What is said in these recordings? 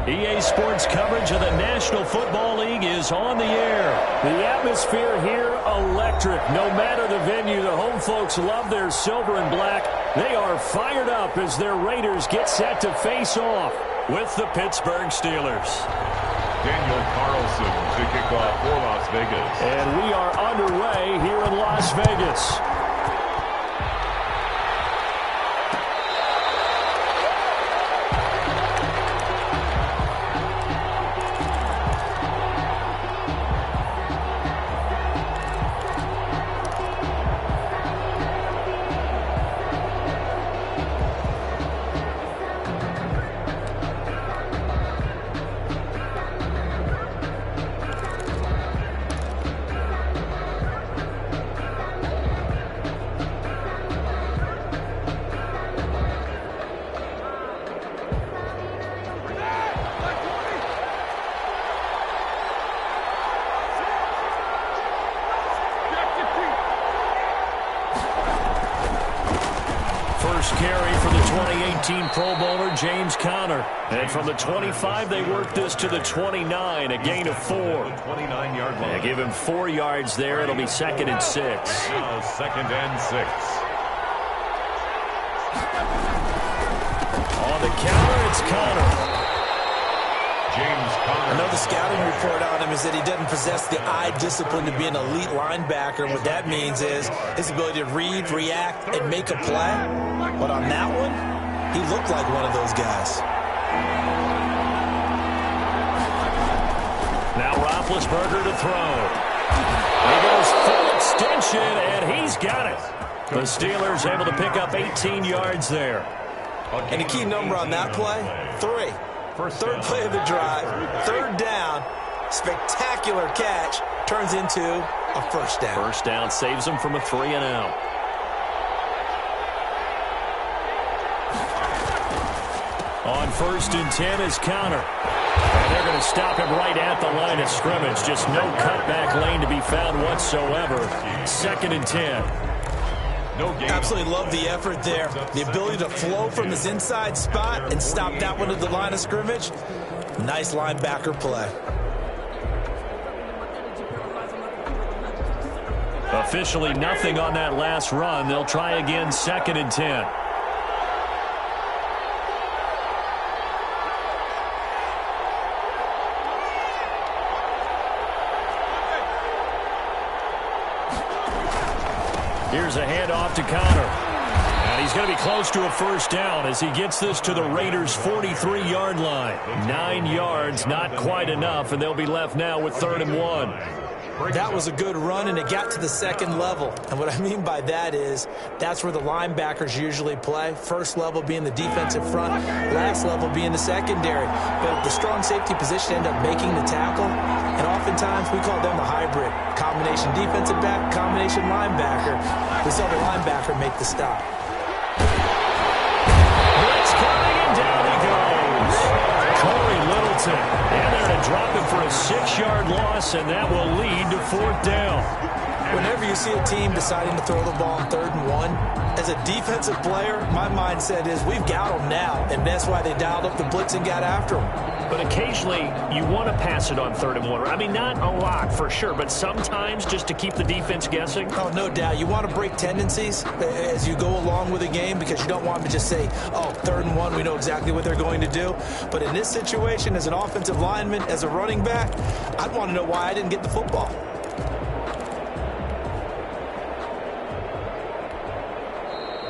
EA Sports coverage of the National Football League is on the air. The atmosphere here, electric. No matter the venue, the home folks love their silver and black. They are fired up as their Raiders get set to face off with the Pittsburgh Steelers. Daniel Carlson to kick off for Las Vegas. And we are underway here in Las Vegas. Carry for the 2018 Pro Bowler, James Conner. And from the 25, they work this to the 29, a gain of 4. 29-yard line. They give him 4 yards there. It'll be 2nd and 6. Now 2nd and 6. On the counter, it's Conner. James Conner. Another scouting report on him is that he doesn't possess the eye discipline to be an elite linebacker. What that means is his ability to read, react, and make a play. But on that one, he looked like one of those guys. Now Roethlisberger to throw. He goes full extension, and he's got it. The Steelers able to pick up 18 yards there. And the key number on that play, 3. Third play of the drive, 3rd down, spectacular catch, turns into a 1st down. 1st down saves them from a 3-and-out. On 1st and 10 is Conner. And they're going to stop him right at the line of scrimmage. Just no cutback lane to be found whatsoever. 2nd and 10. Absolutely love the effort there. The ability to flow from his inside spot and stop that one at the line of scrimmage. Nice linebacker play. Officially nothing on that last run. They'll try again 2nd and 10. Here's a handoff to Conner. And he's going to be close to a 1st down as he gets this to the Raiders' 43-yard line. 9 yards, not quite enough, and they'll be left now with 3rd and 1. That was a good run, and it got to the 2nd level. And what I mean by that is that's where the linebackers usually play. 1st level being the defensive front, last level being the secondary. But the strong safety position ended up making the tackle, and oftentimes we call them the hybrid. Combination defensive back, combination linebacker. We saw the linebacker make the stop. Blitz coming, and down he goes. Corey Littleton. And they're going to drop him for a 6-yard loss, and that will lead to 4th down. Whenever you see a team deciding to throw the ball on 3rd and 1, as a defensive player, my mindset is we've got them now, and that's why they dialed up the blitz and got after them. But occasionally, you want to pass it on 3rd and 1. I mean, not a lot for sure, but sometimes just to keep the defense guessing. Oh, no doubt. You want to break tendencies as you go along with a game because you don't want to just say, oh, 3rd and 1, we know exactly what they're going to do. But in this situation, as an offensive lineman, as a running back, I'd want to know why I didn't get the football.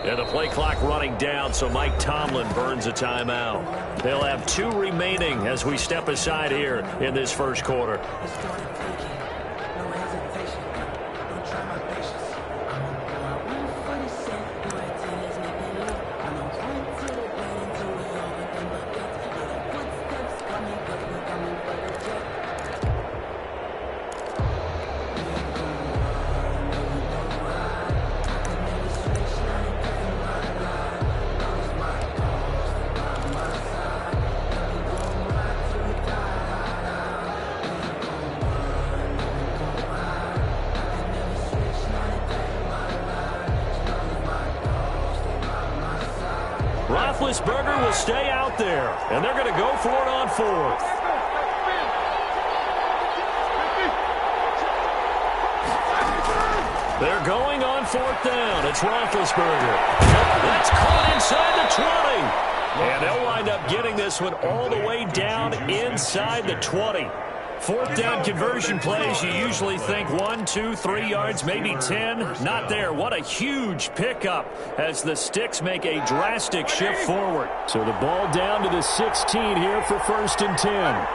And the play clock running down, so Mike Tomlin burns a timeout. They'll have 2 remaining as we step aside here in this 1st quarter. Roethlisberger will stay out there, and they're going to go for it on fourth. They're going on fourth down. It's Roethlisberger. That's caught inside the 20. And they'll wind up getting this one all the way down inside the 20. Fourth down conversion plays, you usually think 1, 2, 3 yards, maybe 10. Not there. What a huge pickup as the Sticks make a drastic shift forward. So the ball down to the 16 here for 1st and 10.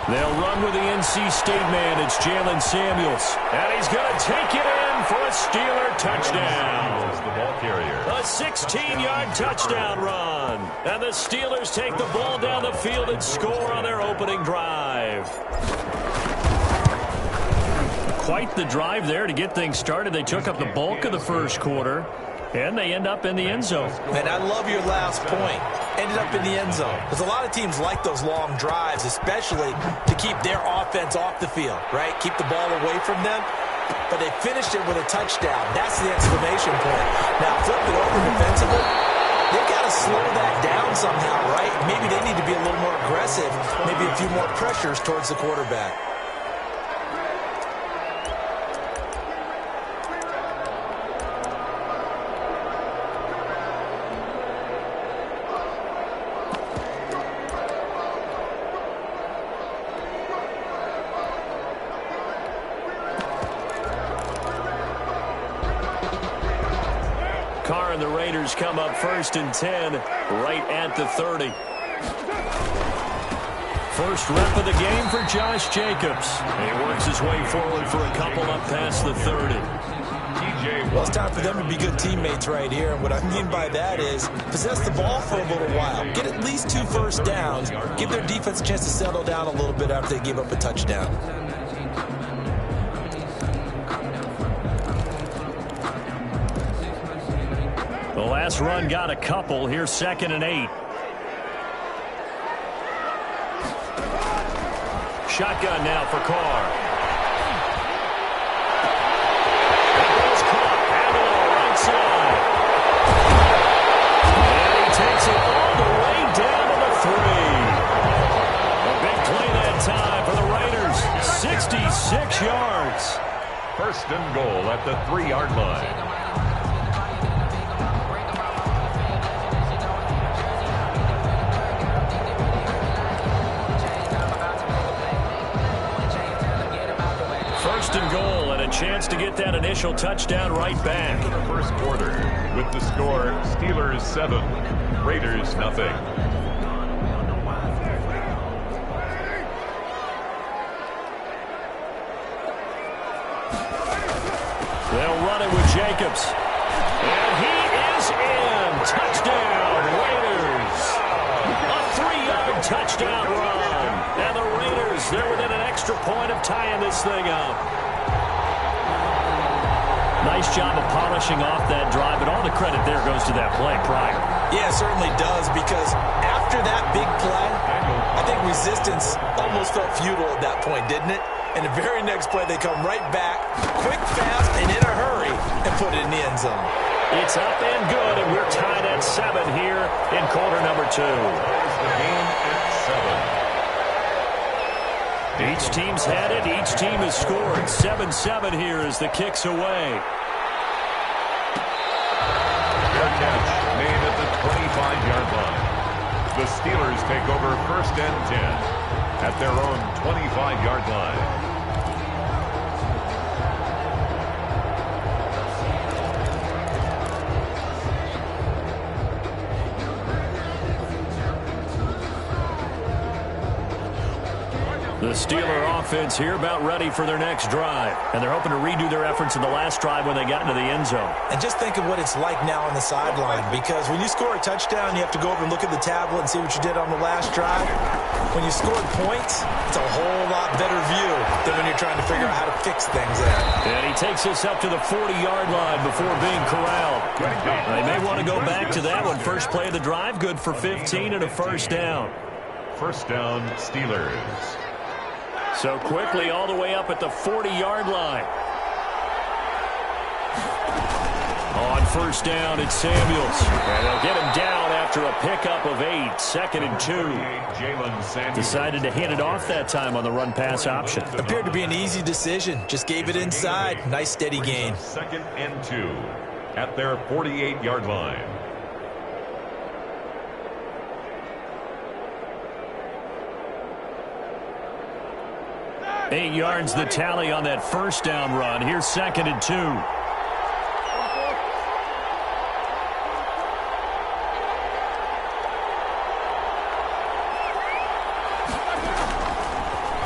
They'll run with the NC State man. It's Jalen Samuels. And he's going to take it in for a Steeler touchdown. The ball carrier. A 16-yard touchdown run. And the Steelers take the ball down the field and score on their opening drive. Quite the drive there to get things started. They took up the bulk of the first quarter. And they end up in the end zone. Man, I love your last point. Ended up in the end zone. Because a lot of teams like those long drives, especially to keep their offense off the field, right? Keep the ball away from them. But they finished it with a touchdown. That's the exclamation point. Now, flip it over defensively. They've got to slow that down somehow, right? Maybe they need to be a little more aggressive. Maybe a few more pressures towards the quarterback. The Raiders come up 1st and 10 right at the 30. First rep of the game for Josh Jacobs. He works his way forward for a couple up past the 30. Well, it's time for them to be good teammates right here. And what I mean by that is possess the ball for a little while. Get at least 2 first downs. Give their defense a chance to settle down a little bit after they give up a touchdown. The last run got a couple. Here's 2nd and 8. Shotgun now for Carr. That ball's caught. Aguilar right side. And he takes it all the way down to the 3. A big play that time for the Raiders. 66 yards. 1st and goal at the 3-yard line. And goal and a chance to get that initial touchdown right back. In the first quarter with the score Steelers 7, Raiders nothing. They'll run it with Jacobs. And he is in. Touchdown, Raiders. A 3-yard touchdown run. And the Raiders, they're within an extra point of tying this thing up. Nice job of polishing off that drive, but all the credit there goes to that play prior. Yeah, it certainly does, because after that big play, I think resistance almost felt futile at that point, didn't it? And the very next play, they come right back, quick, fast, and in a hurry, and put it in the end zone. It's up and good, and we're tied at 7 here in quarter number 2. The game at 7. Each team's had it. Each team has scored. 7-7 here as the kick's away. Fair catch made at the 25-yard line. The Steelers take over 1st and 10 at their own 25-yard line. The Steeler offense here about ready for their next drive. And they're hoping to redo their efforts in the last drive when they got into the end zone. And just think of what it's like now on the sideline, because when you score a touchdown, you have to go over and look at the tablet and see what you did on the last drive. When you scored points, it's a whole lot better view than when you're trying to figure out how to fix things there. And he takes us up to the 40-yard line before being corralled. They may want to go back to that one. First play of the drive, good for 15 and a first down. First down, Steelers. So quickly all the way up at the 40-yard line. On first down, it's Samuels. And they'll get him down after a pickup of 8, 2nd and 2. Decided to hand it off that time on the run-pass option. Appeared to be an easy decision. Just gave it inside. Nice steady gain. 2nd and 2 at their 48-yard line. Eight yards the tally on that first down run. Here's 2nd and 2.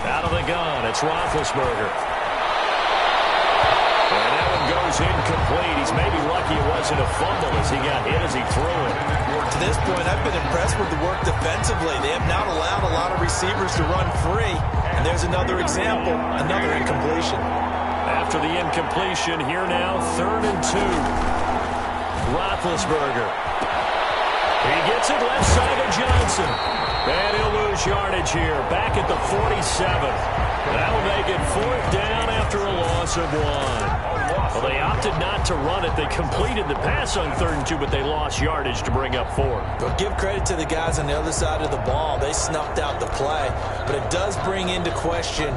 Out of the gun, it's Roethlisberger. And that one goes incomplete. He's maybe lucky it wasn't a fumble as he got hit as he threw it. To this point, I've been impressed with the work defensively. They have not allowed a lot of receivers to run free. And there's another example, another incompletion. After the incompletion, here now, 3rd and 2. Roethlisberger. He gets it left side of Johnson. And he'll lose yardage here, back at the 47. That'll make it 4th down after a loss of 1. Well, they opted not to run it. They completed the pass on 3rd and 2, but they lost yardage to bring up 4. But give credit to the guys on the other side of the ball. They snuffed out the play. But it does bring into question,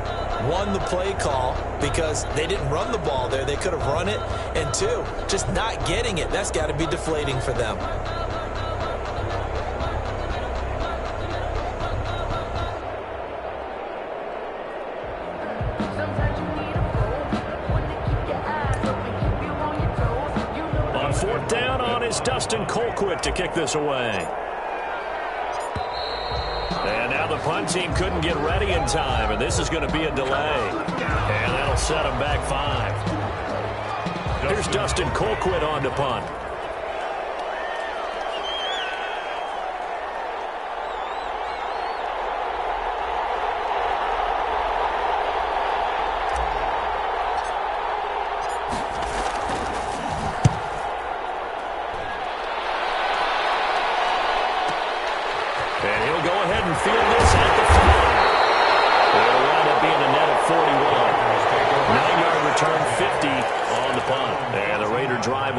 1, the play call, because they didn't run the ball there. They could have run it. And 2, just not getting it. That's got to be deflating for them. Dustin Colquitt to kick this away. And now the punt team couldn't get ready in time, and this is going to be a delay. And that'll set them back 5. Here's Dustin Colquitt on to punt.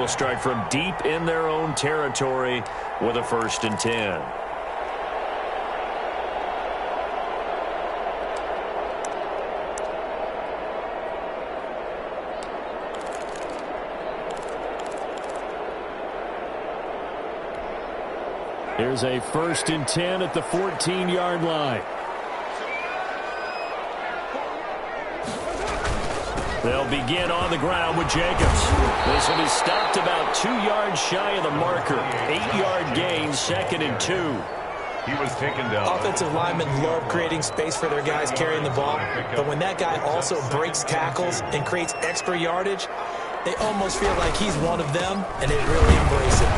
Start from deep in their own territory with a 1st and 10. Here's a 1st and 10 at the 14-yard line. They'll begin on the ground with Jacobs. This will be stopped about 2 yards shy of the marker. 8-yard gain, 2nd and 2. He was taken down. Offensive linemen love creating space for their guys carrying the ball. But when that guy also breaks tackles and creates extra yardage, they almost feel like he's one of them, and they really embrace it.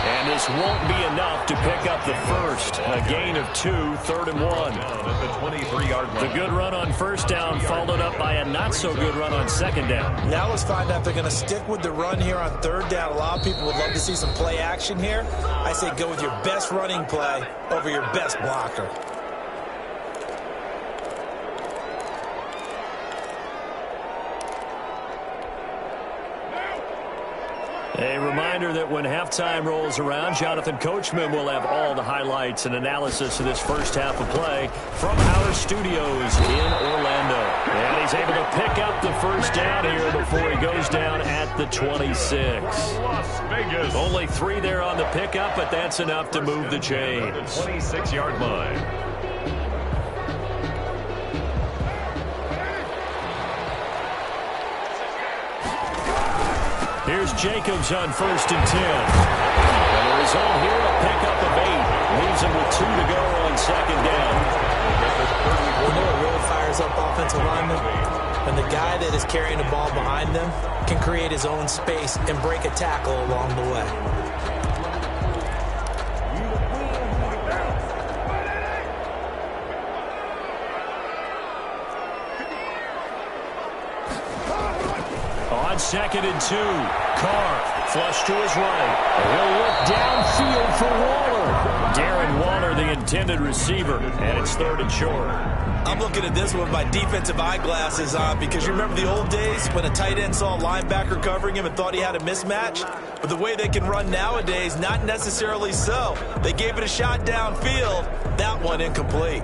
And this won't be enough to pick up the first. A gain of 2, 3rd and 1. At the 23-yard line. The good run on first down followed up by a not-so-good run on 2nd down. Now let's find out if they're going to stick with the run here on 3rd down. A lot of people would love to see some play action here. I say go with your best running play over your best blocker. A reminder that when halftime rolls around, Jonathan Coachman will have all the highlights and analysis of this first half of play from our studios in Orlando. And he's able to pick up the first down here before he goes down at the 26. Las Vegas. Only 3 there on the pickup, but that's enough to move the chains. The 26-yard line. Here's Jacobs on 1st and 10. And the result here, a pickup of 8. Leaves him with 2 to go on 2nd down. You know what really fires up offensive linemen? When the guy that is carrying the ball behind them can create his own space and break a tackle along the way. On 2nd and 2, Carr flush to his right. He'll look downfield for Waller. Darren Waller the intended receiver, and it's 3rd and short. I'm looking at this with my defensive eyeglasses on because you remember the old days when a tight end saw a linebacker covering him and thought he had a mismatch? But the way they can run nowadays, not necessarily so. They gave it a shot downfield. That one incomplete.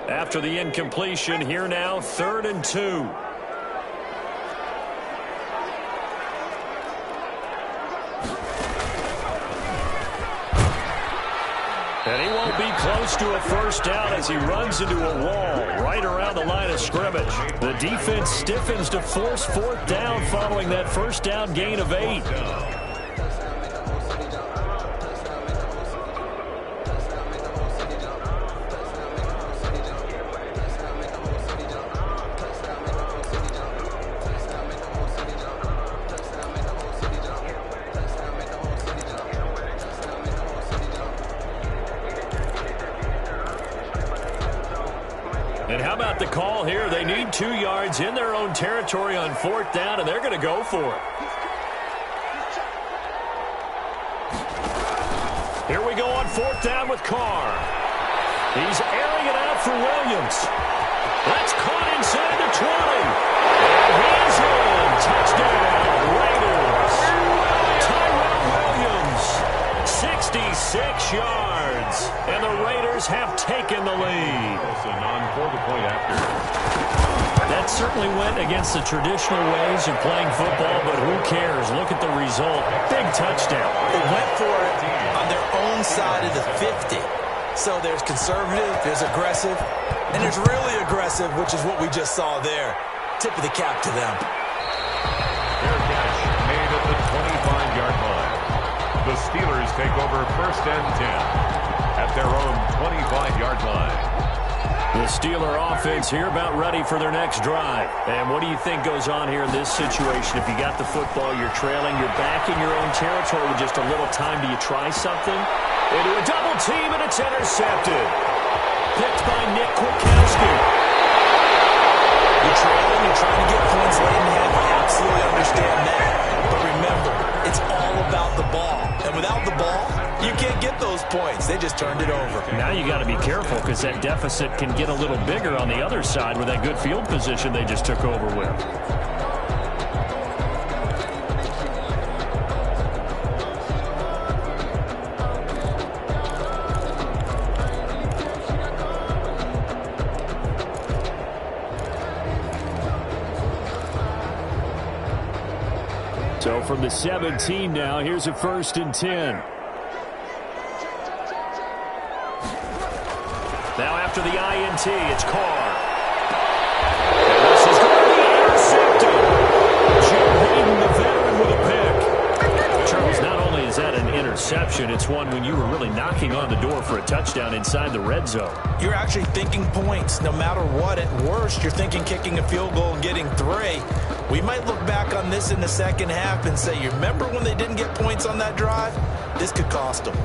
After the incompletion, here now, 3rd and 2. And he won't be close to a first down as he runs into a wall right around the line of scrimmage. The defense stiffens to force 4th down following that first down gain of 8. And how about the call here? They need 2 yards in their own territory on 4th down, and they're going to go for it. Here we go on 4th down with Carr. He's airing it out for Williams. That's caught inside the 20. And he's in. Touchdown, Raiders. Tyrell Williams, 66 yards. And the Raiders have taken the lead. For the point after. That certainly went against the traditional ways of playing football, but who cares? Look at the result. Big touchdown. They went for it on their own side of the 50. So there's conservative, there's aggressive, and there's really aggressive, which is what we just saw there. Tip of the cap to them. Fair catch made at the 25-yard line. The Steelers take over 1st and 10 at their own 25-yard line. The Steeler offense here about ready for their next drive. And what do you think goes on here in this situation? If you got the football, you're trailing, you're back in your own territory with just a little time. Do you try something? Into a double team, and it's intercepted. Picked by Nick Kwiatkowski. You're trailing, you're trying to get points late in the half. I absolutely understand that. But remember, it's all about the ball. And without the ball, you can't get those points. They just turned it over. Now you got to be careful because that deficit can get a little bigger on the other side with that good field position they just took over with. So from the 17 now, here's a 1st and 10. Now after the INT, it's Carr. And this is going to be intercepted. Joe Hayden, the veteran, with a pick. Charles, not only is that an interception, it's one when you were really knocking on the door for a touchdown inside the red zone. You're actually thinking points no matter what. At worst, you're thinking kicking a field goal and getting 3. We might look back on this in the second half and say, you remember when they didn't get points on that drive? This could cost them.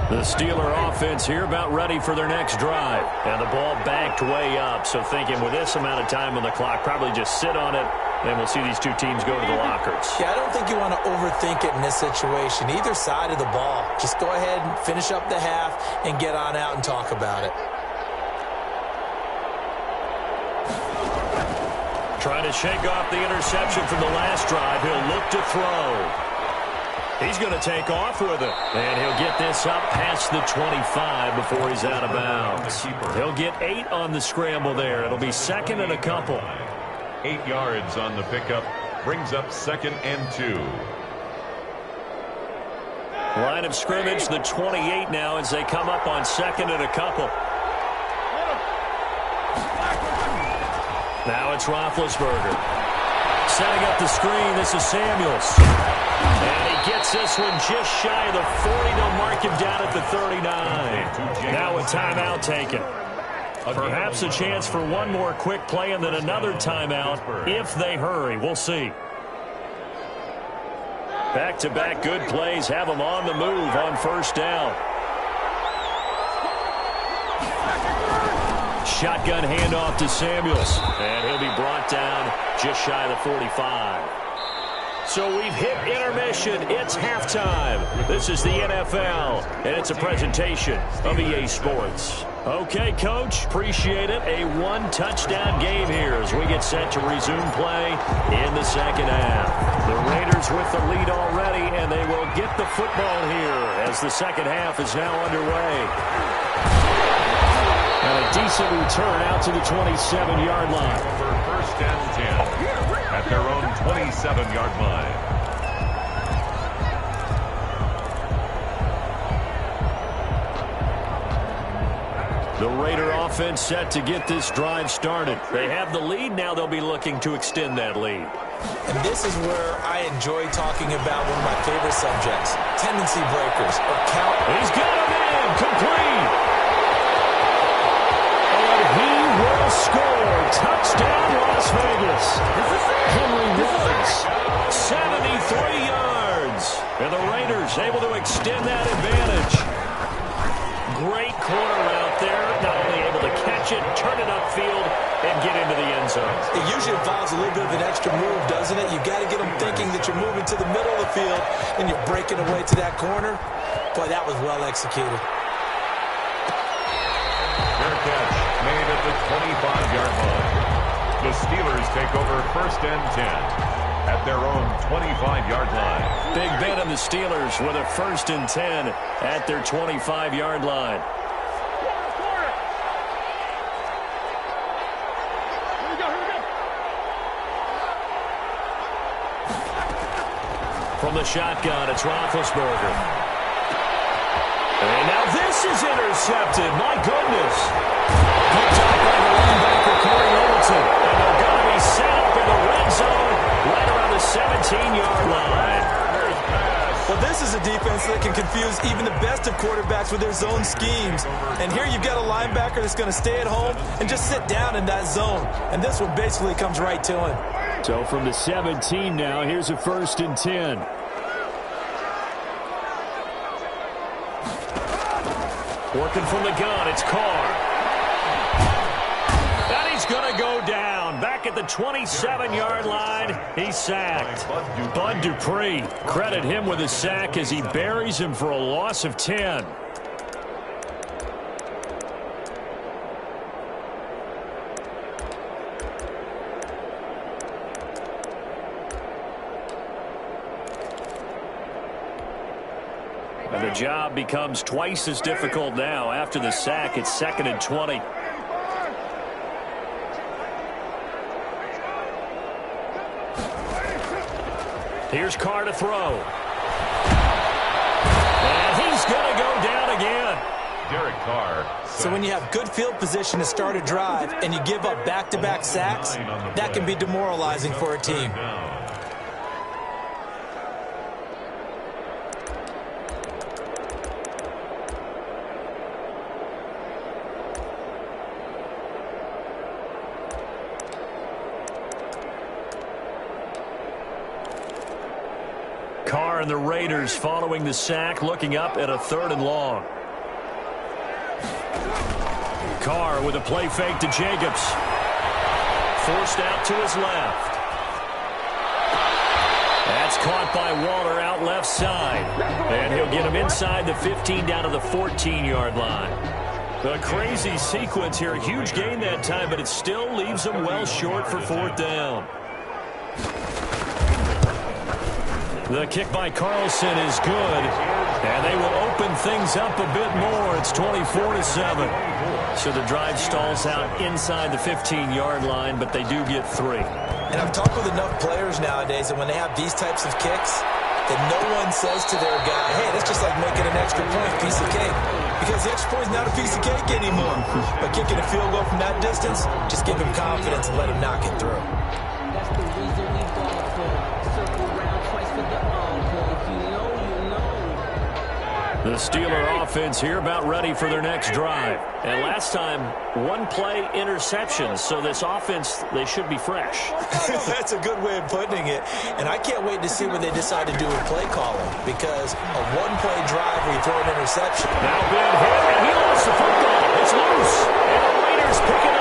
The Steeler offense here about ready for their next drive. And the ball backed way up. So thinking with this amount of time on the clock, probably just sit on it, and we'll see these two teams go to the lockers. Yeah, I don't think you want to overthink it in this situation. Either side of the ball. Just go ahead and finish up the half and get on out and talk about it. Trying to shake off the interception from the last drive. He'll look to throw. He's going to take off with it. And he'll get this up past the 25 before he's out of bounds. He'll get 8 on the scramble there. It'll be 2nd and a couple. 8 yards on the pickup. Brings up 2nd and 2. Line of scrimmage, the 28 now as they come up on 2nd and a couple. Now it's Roethlisberger. Setting up the screen, this is Samuels. And he gets this one just shy of the 40. They'll mark him down at the 39. Now a timeout taken. Perhaps a chance for one more quick play and then another timeout if they hurry. We'll see. Back-to-back good plays have them on the move on 1st down. shotgun handoff to Samuels. And he'll be brought down just shy of the 45. So we've hit intermission. It's halftime. This is the NFL, and it's a presentation of EA Sports. Okay, Coach, appreciate it. A one-touchdown game here as we get set to resume play in the second half. The Raiders with the lead already, and they will get the football here as the second half is now underway. And a decent return out to the 27-yard line. For first and 10 at their own 27-yard line. The Raider offense set to get this drive started. They have the lead. Now they'll be looking to extend that lead. And this is where I enjoy talking about one of my favorite subjects, tendency breakers or count. He's got him in, complete. And he will score. Touchdown, Las Vegas. Henry Ruggs, 73 yards. And the Raiders able to extend that advantage. Great corner out there, not only able to catch it, turn it upfield, and get into the end zone. It usually involves a little bit of an extra move, doesn't it? You've got to get them thinking that you're moving to the middle of the field and you're breaking away to that corner. Boy, that was well executed. Fair catch made at the 25-yard line. The Steelers take over first and 10 at their own 25-yard line. Big Ben and the Steelers with a first and 10 at their 25-yard line. From the shotgun, it's Roethlisberger. And now this is intercepted. My goodness. Picked up by the linebacker, Corey Littleton. And they're going to be set up in the red zone right around the 17-yard line. Well, this is a defense that can confuse even the best of quarterbacks with their zone schemes. And here you've got a linebacker that's going to stay at home and just sit down in that zone. And this one basically comes right to him. So from the 17 now, here's a first and 10. Working from the gun, it's Carr. And he's going to go down. Back at the 27-yard line, he's sacked. Bud Dupree, credit him with a sack as he buries him for a loss of 10. And the job becomes twice as difficult now. After the sack, it's 2nd and 20. Here's Carr to throw. And he's going to go down again. Derek Carr. So when you have good field position to start a drive and you give up back-to-back sacks, that can be demoralizing for a team. Carr and the Raiders following the sack, looking up at a 3rd and long. Carr with a play fake to Jacobs. Forced out to his left. That's caught by Waller out left side. And he'll get him inside the 15 down to the 14-yard line. A crazy sequence here. A huge gain that time, but it still leaves them well short for 4th down. The kick by Carlson is good, and they will open things up a bit more. It's 24-7. So the drive stalls out inside the 15-yard line, but they do get 3. And I've talked with enough players nowadays that when they have these types of kicks, that no one says to their guy, hey, that's just like making an extra point, piece of cake. Because the extra point is not a piece of cake anymore. But kicking a field goal from that distance, just give him confidence and let him knock it through. That's the reason we ball for. Circle around twice for the encore. If you know, you know. The Steeler offense here about ready for their next drive. And last time, one play interception. So this offense, they should be fresh. That's a good way of putting it. And I can't wait to see what they decide to do with play calling. Because a one-play drive where you throw an interception. Now big hit, and he lost the football. It's loose. And the Raiders pick it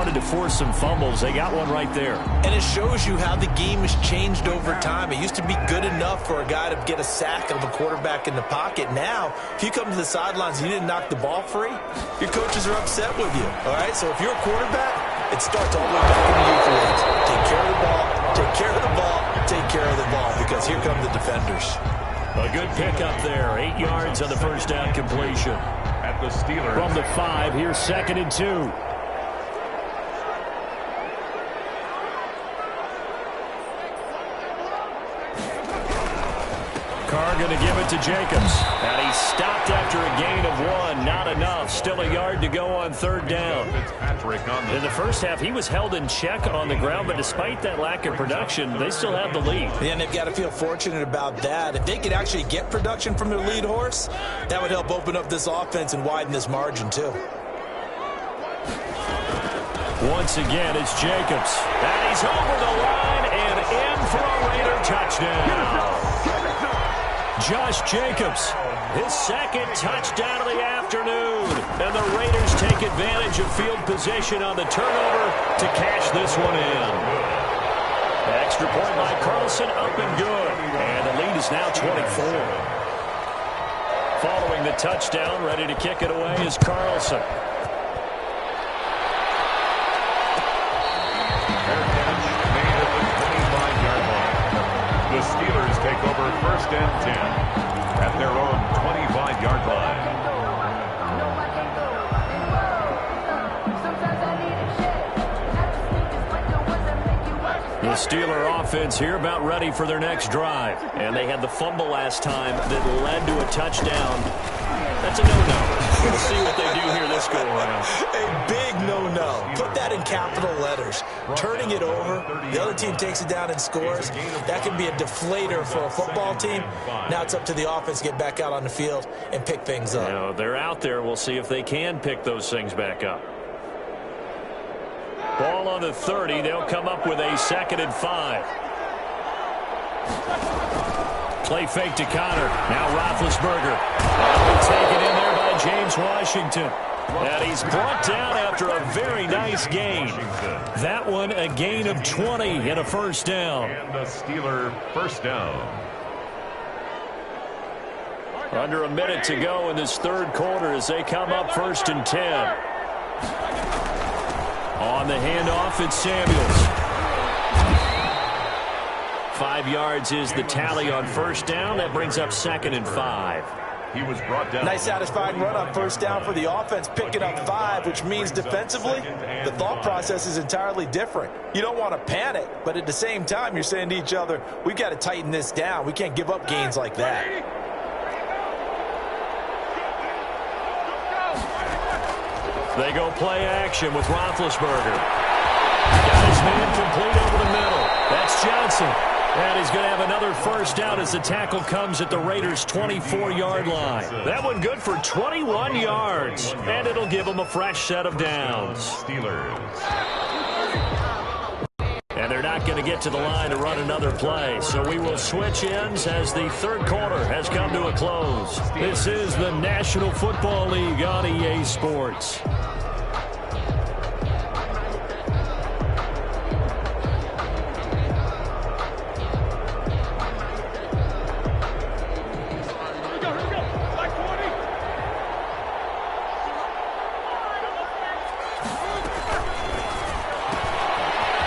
wanted to force some fumbles. They got one right there. And it shows you how the game has changed over time. It used to be good enough for a guy to get a sack of a quarterback in the pocket. Now, if you come to the sidelines and you didn't knock the ball free, your coaches are upset with you. All right, so if you're a quarterback, it starts all the way back in the youth leagues. Take care of the ball, take care of the ball, take care of the ball, because here come the defenders. A good pickup there. 8 yards on the first down completion. At the Steelers. From the 5, here's 2nd and 2. Carr going to give it to Jacobs. And he stopped after a gain of 1. Not enough. Still a yard to go on 3rd down. In the first half, he was held in check on the ground, but despite that lack of production, they still have the lead. And they've got to feel fortunate about that. If they could actually get production from their lead horse, that would help open up this offense and widen this margin too. Once again, it's Jacobs. And he's over the line and in for a Raider touchdown. Josh Jacobs, his 2nd touchdown of the afternoon. And the Raiders take advantage of field position on the turnover to cash this one in. Extra point by Carlson, up and good. And the lead is now 24. Following the touchdown, ready to kick it away is Carlson. The Steelers take over 1st and 10 at their own 25-yard line. The Steeler offense here about ready for their next drive. And they had the fumble last time that led to a touchdown. That's a no-no. We'll see what they do here this go-around. A big no-no. Put that in capital letters. Turning it over, the other team takes it down and scores. That can be a deflator for a football team. Now it's up to the offense to get back out on the field and pick things up. You know, they're out there. We'll see if they can pick those things back up. Ball on the 30. They'll come up with a 2nd and 5. Play fake to Connor. Now Roethlisberger. Taken in there by James Washington. And he's brought down after a very nice gain. That one a gain of 20 and a 1st down. And the Steeler 1st down. Under a minute to go in this 3rd quarter as they come up 1st and 10. On the handoff, it's Samuels. 5 yards is the tally on 1st down. That brings up 2nd and 5. He was brought down. Nice satisfying run on 1st down for the offense, picking up 5, which means defensively, the thought process is entirely different. You don't want to panic, but at the same time, you're saying to each other, we've got to tighten this down. We can't give up gains like that. They go play action with Roethlisberger. Got his man complete over the middle. That's Johnson. And he's going to have another 1st down as the tackle comes at the Raiders' 24-yard line. That one good for 21 yards. And it'll give them a fresh set of downs. Steelers. And they're not going to get to the line to run another play. So we will switch ends as the 3rd quarter has come to a close. This is the National Football League on EA Sports.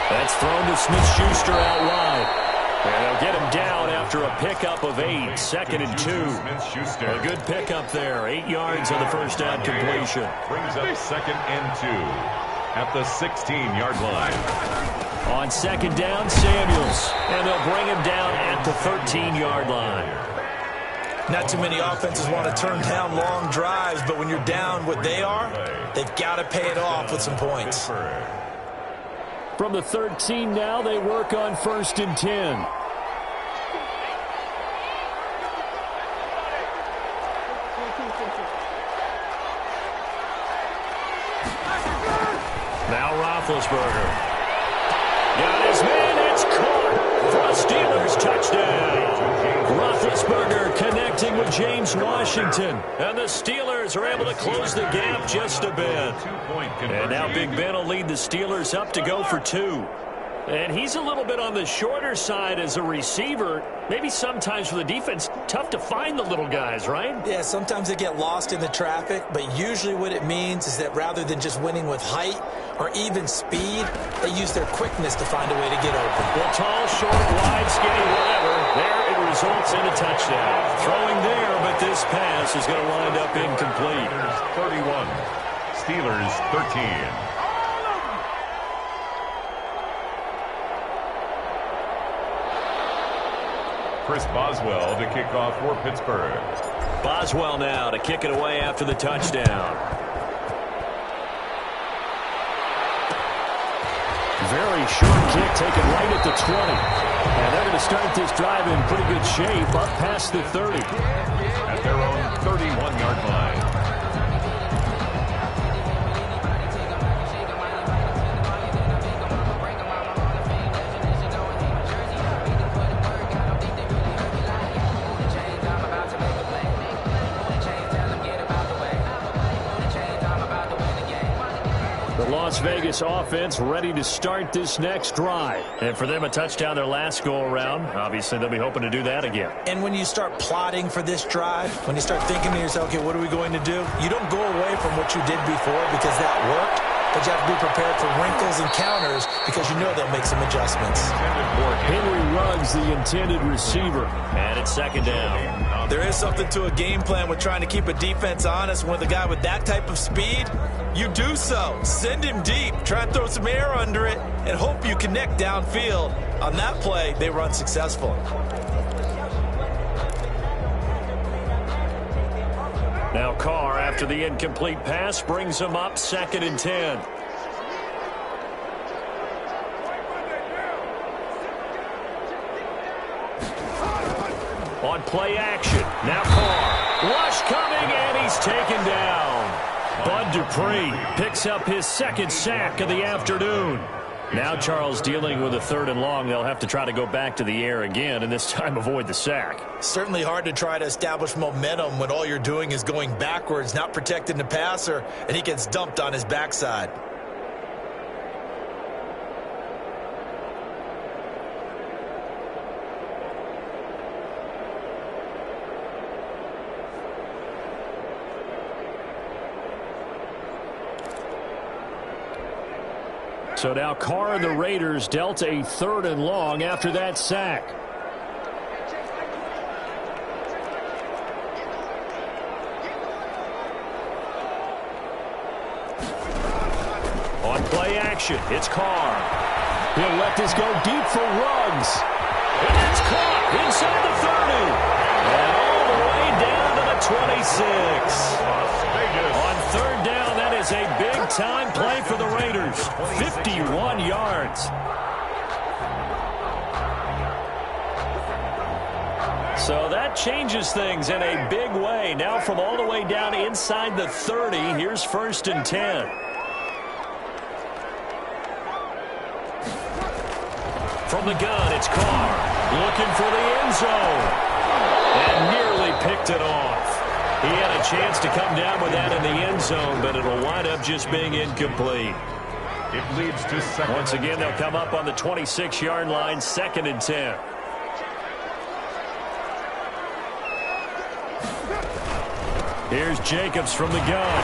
That's thrown to Smith-Schuster out wide. And they'll get him down after a pickup of 8. 2nd and 2. A good pickup there. 8 yards on the 1st down completion. Brings up 2nd and 2 at the 16-yard line. On 2nd down, Samuels. And they'll bring him down at the 13-yard line. Not too many offenses want to turn down long drives, but when you're down what they are, they've got to pay it off with some points. From the 13 now, they work on 1st and 10. Now Roethlisberger. Got his man, it's caught for a Steelers touchdown. Roethlisberger connecting with James Washington. And the Steelers are able to close the gap just a bit. And now Big Ben will lead the Steelers up to go for 2. And he's a little bit on the shorter side as a receiver. Maybe sometimes for the defense, tough to find the little guys, right? Yeah, sometimes they get lost in the traffic, but usually what it means is that rather than just winning with height or even speed, they use their quickness to find a way to get open. Well, tall, short, wide, skinny, whatever. There it results in a touchdown. Throwing there, but this pass is going to wind up incomplete. 31, Steelers 13. Chris Boswell to kick off for Pittsburgh. Boswell now to kick it away after the touchdown. Very short kick taken right at the 20. And they're going to start this drive in pretty good shape up past the 30. At their own 31-yard line. Las Vegas offense ready to start this next drive. And for them, a touchdown their last go-around. Obviously, they'll be hoping to do that again. And when you start plotting for this drive, when you start thinking to yourself, okay, what are we going to do? You don't go away from what you did before because that worked, but you have to be prepared for wrinkles and counters because you know they'll make some adjustments. Henry Ruggs, the intended receiver. And it's second down. There is something to a game plan with trying to keep a defense honest. With a guy with that type of speed, you do so. Send him deep. Try and throw some air under it and hope you connect downfield. On that play, they were unsuccessful. Now Carr, after the incomplete pass, brings him up 2nd and 10. On play action. Now Carr. Rush coming, and he's taken down. Bud Dupree picks up his 2nd sack of the afternoon. Now Charles dealing with a 3rd and long. They'll have to try to go back to the air again, and this time avoid the sack. Certainly hard to try to establish momentum when all you're doing is going backwards, not protecting the passer, and he gets dumped on his backside. So now Carr and the Raiders dealt a 3rd and long after that sack. On play action, it's Carr. He'll let this go deep for Ruggs. And it's caught inside the 30. And all the way down to the 26. On 3rd down, that is a big-time play for the Raiders. 51 yards. So that changes things in a big way. Now from all the way down inside the 30, here's 1st and 10. From the gun, it's Carr. Looking for the end zone. And nearly picked it off. He had a chance to come down with that in the end zone, but it'll wind up just being incomplete. It leads to 2nd. Once again, they'll come up on the 26-yard line, 2nd and 10. Here's Jacobs from the gun.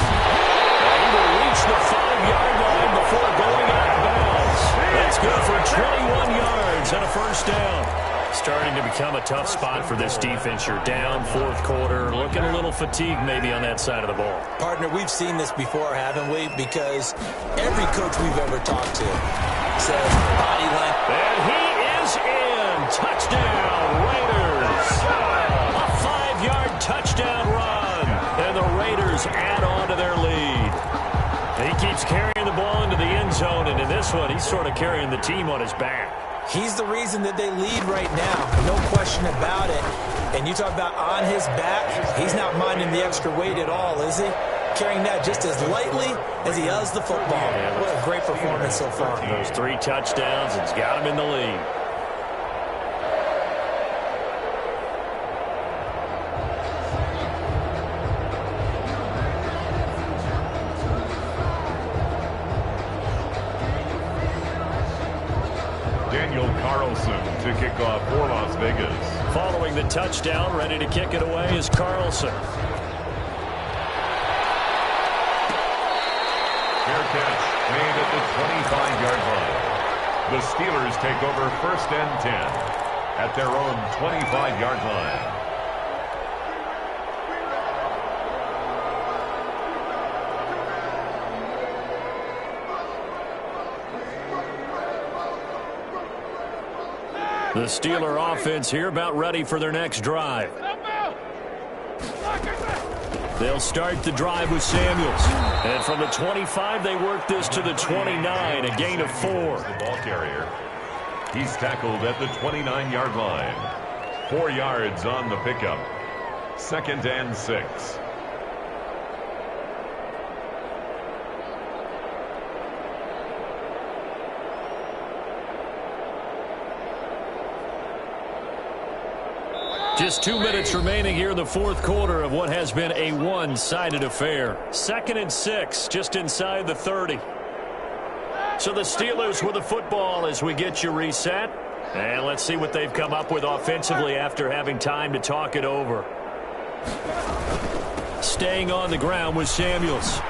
And he will reach the 5-yard line before going out of bounds. That's good for 21 yards and a 1st down. Starting to become a tough spot for this defense. You're down 4th quarter, looking a little fatigued maybe on that side of the ball. Partner, we've seen this before, haven't we? Because every coach we've ever talked to says body length. And he is in. Touchdown, Raiders. A 5-yard touchdown run. And the Raiders add on to their lead. He keeps carrying the ball into the end zone, and in this one, he's sort of carrying the team on his back. He's the reason that they lead right now, no question about it. And you talk about on his back, he's not minding the extra weight at all, is he? Carrying that just as lightly as he does the football. Yeah, what a great performance so far. Those 3 touchdowns, it's got him in the lead. Daniel Carlson to kick off for Las Vegas. Following the touchdown, ready to kick it away is Carlson. Fair catch made at the 25-yard line. The Steelers take over 1st and 10 at their own 25-yard line. The Steeler offense here about ready for their next drive. They'll start the drive with Samuels. And from the 25, they work this to the 29, a gain of 4. The ball carrier. He's tackled at the 29-yard line. 4 yards on the pickup. 2nd and 6. Just 2 minutes remaining here in the fourth quarter of what has been a one-sided affair. 2nd and 6, just inside the 30. So the Steelers with the football as we get you reset. And let's see what they've come up with offensively after having time to talk it over. Staying on the ground with Samuels.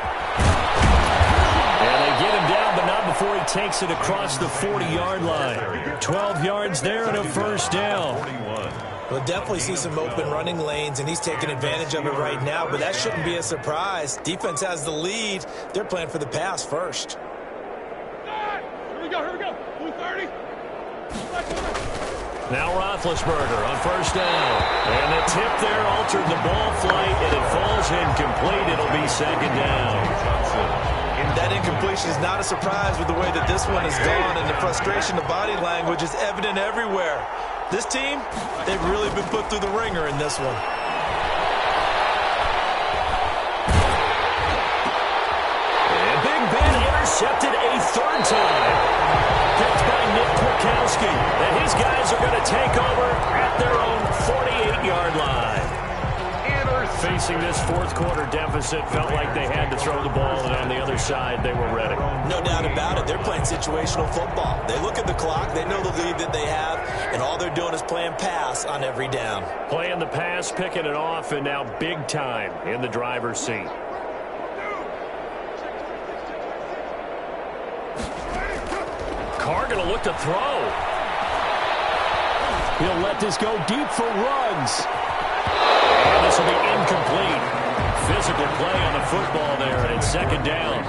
And they get him down, but not before he takes it across the 40-yard line. 12 yards there and a first down. We'll definitely see some open running lanes, and he's taking advantage of it right now, but that shouldn't be a surprise. Defense has the lead. They're playing for the pass first. Here we go. Blue 30. Now Roethlisberger on first down. And the tip there altered the ball flight, and it falls incomplete. It'll be 2nd down. That incompletion is not a surprise with the way that this one has gone, and the frustration, the body language is evident everywhere. This team, they've really been put through the ringer in this one. And Big Ben intercepted a 3rd time. Picked by Nick Kwiatkowski. And his guys are going to take over at their own 48-yard line. Facing this fourth quarter deficit, felt like they had to throw the ball, and on the other side, they were ready. No doubt about it. They're playing situational football. They look at the clock, they know the lead that they have, and all they're doing is playing pass on every down. Playing the pass, picking it off, and now big time in the driver's seat. Carr going to look to throw. He'll let this go deep for Ruggs. And this will be incomplete. Physical play on the football there, and it's 2nd down.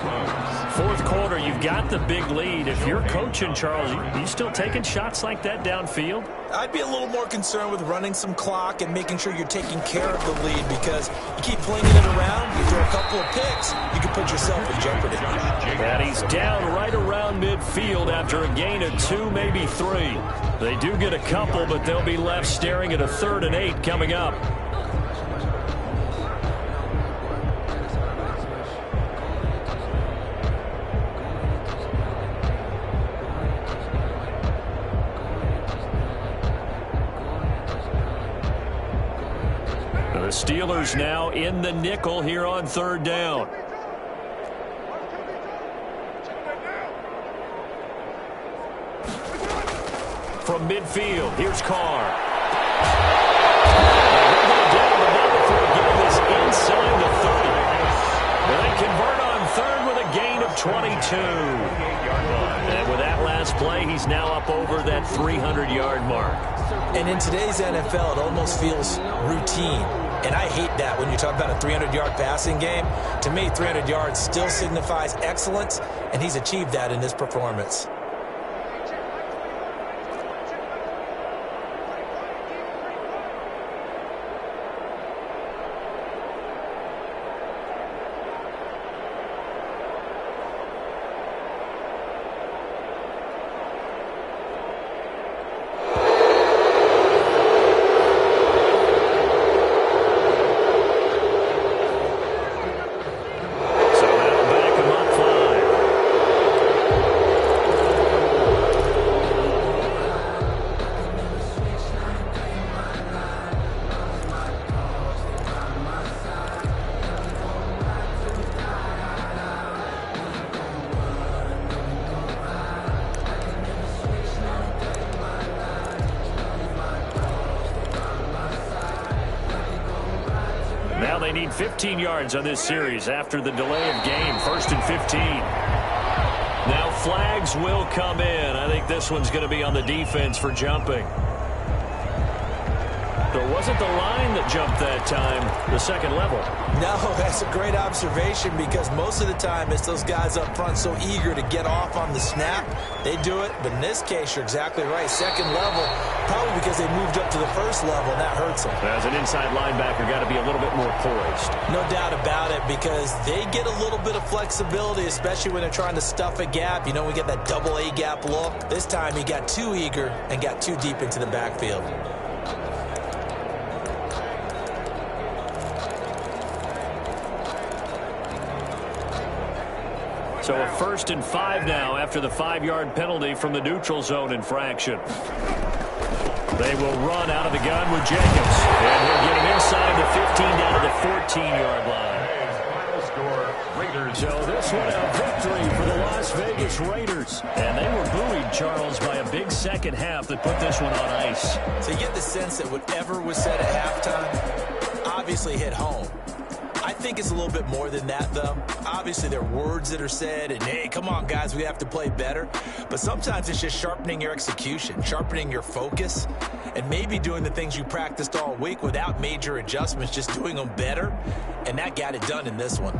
Fourth quarter, you've got the big lead. If you're coaching, Charles, you still taking shots like that downfield? I'd be a little more concerned with running some clock and making sure you're taking care of the lead, because you keep flinging it around, you throw a couple of picks, you can put yourself in jeopardy. And he's down right around midfield after a gain of 2, maybe 3. They do get a couple, but they'll be left staring at a 3rd and 8 coming up. The Steelers now in the nickel here on 3rd down. From midfield, here's Carr. Down, but not before getting this inside the 30. Well, they convert on 3rd with a gain of 22. And with that last play, he's now up over that 300-yard mark. And in today's NFL, it almost feels routine. And I hate that when you talk about a 300-yard passing game. To me, 300 yards still signifies excellence, and he's achieved that in this performance. need 15 yards on this series after the delay of game. 1st and 15. Now flags will come in. I think this one's going to be on the defense for jumping. So it wasn't the line that jumped that time, the second level. No, that's a great observation because most of the time it's those guys up front so eager to get off on the snap. They do it, but in this case, you're exactly right. Second level, probably because they moved up to the first level, and that hurts them. As an inside linebacker, got to be a little bit more poised. No doubt about it because they get a little bit of flexibility, especially when they're trying to stuff a gap. You know, we get that double A gap look. This time he got too eager and got too deep into the backfield. So a 1st and 5 now after the 5-yard penalty from the neutral zone infraction. They will run out of the gun with Jacobs. And he'll get him inside the 15 down to the 14-yard line. Final score, Raiders. So this one a victory for the Las Vegas Raiders. And they were buoyed, Charles, by a big second half that put this one on ice. So you get the sense that whatever was said at halftime obviously hit home. I think it's a little bit more than that, though. Obviously, there are words that are said, and, hey, come on, guys, we have to play better. But sometimes it's just sharpening your execution, sharpening your focus, and maybe doing the things you practiced all week without major adjustments, just doing them better. And that got it done in this one.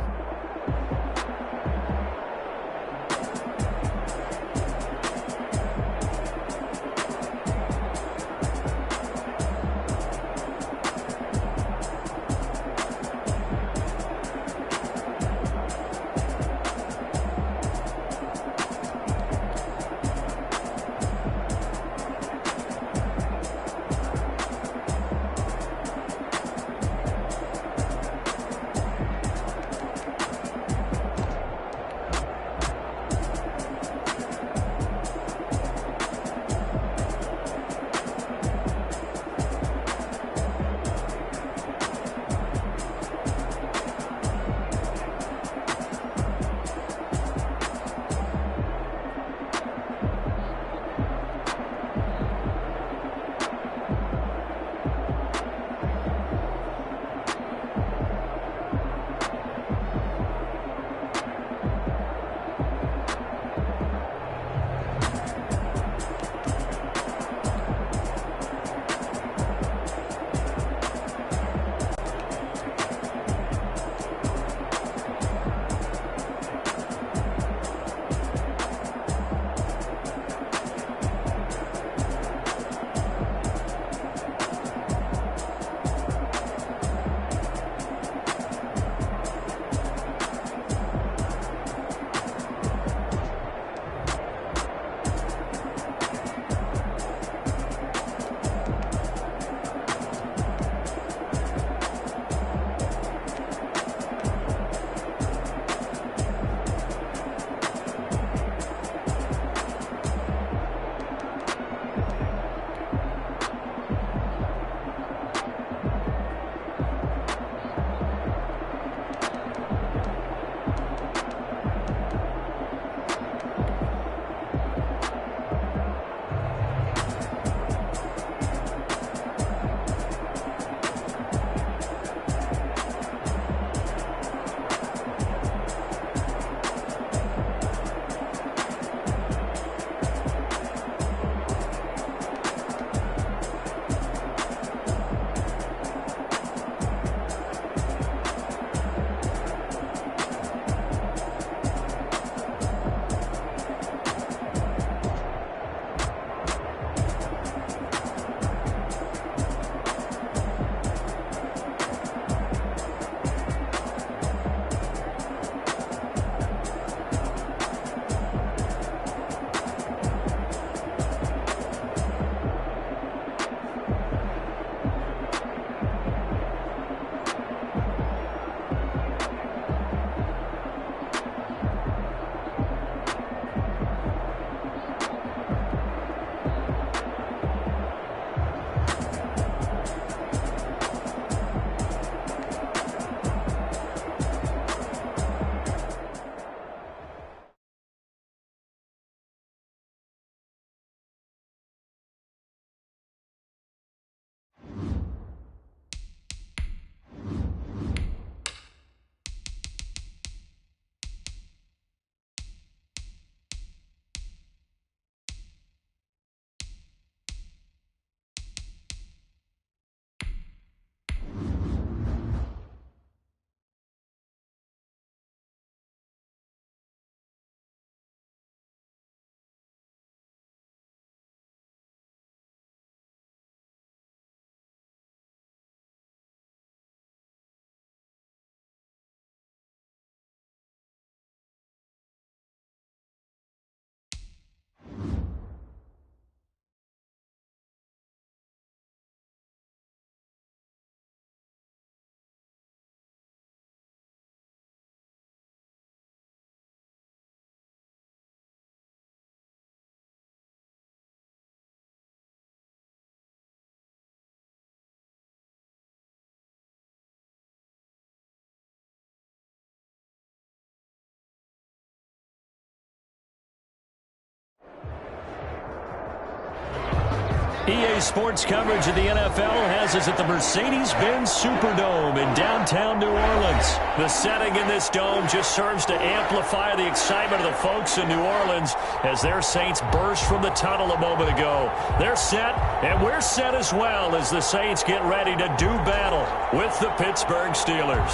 EA Sports coverage of the NFL has us at the Mercedes-Benz Superdome in downtown New Orleans. The setting in this dome just serves to amplify the excitement of the folks in New Orleans as their Saints burst from the tunnel a moment ago. They're set, and we're set as well as the Saints get ready to do battle with the Pittsburgh Steelers.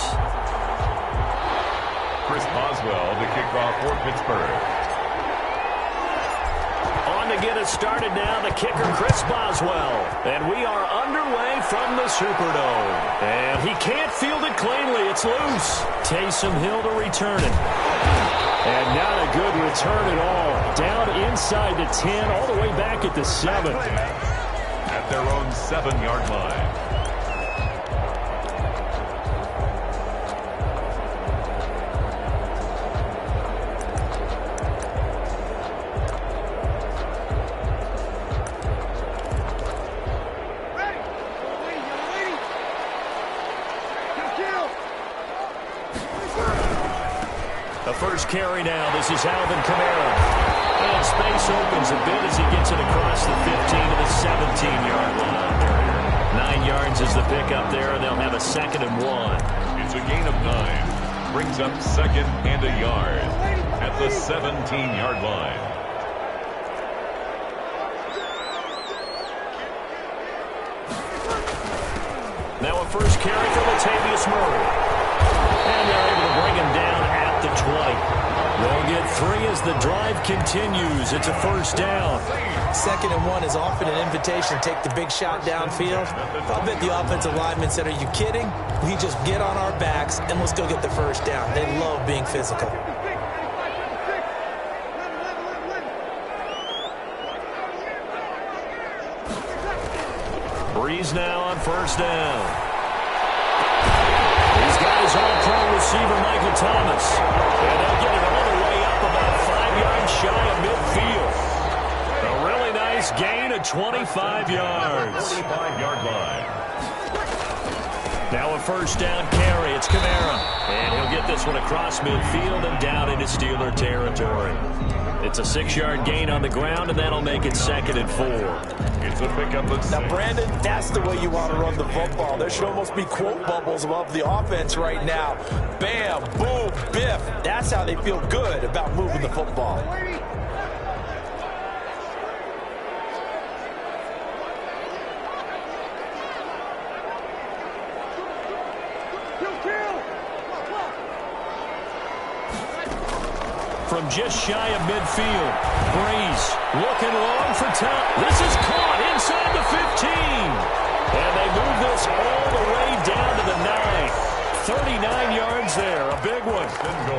Chris Boswell to kick off for Pittsburgh. To get us started now, the kicker, Chris Boswell. And we are underway from the Superdome. And he can't field it cleanly. It's loose. Taysom Hill to return it. And not a good return at all. Down inside the 10, all the way back at the 7. At their own 7-yard line. First carry now. This is Alvin Kamara. And space opens a bit as he gets it across the 15 to the 17-yard line. 9 yards is the pickup there, and they'll have a 2nd and 1. It's a gain of 9. Brings up 2nd and a yard at the 17-yard line. Now a first carry for Latavius Murray. And they're able to bring him down at the 20. They'll get 3 as the drive continues. It's a first down. 2nd and 1 is often an invitation to take the big shot downfield. I bet the offensive lineman said, are you kidding? We just get on our backs and let's go get the first down. They love being physical. Breeze now on first down. He's got his all-pro receiver, Michael Thomas. And they'll get it all the way up about 5 yards shy of midfield. A really nice gain of 25 yards. 45-yard line. Now a first down carry. It's Kamara. And he'll get this one across midfield and down into Steeler territory. It's a 6-yard gain on the ground, and that'll make it 2nd and 4. It's a pickup of 6. Now, Brandon, that's the way you want to run the football. There should almost be quote bubbles above the offense right now. Bam, boom, biff. That's how they feel good about moving the football. From just shy of midfield, Breeze looking long for time. This is caught inside the 15. And they move this all the way down to the 9. 39 yards there, a big one.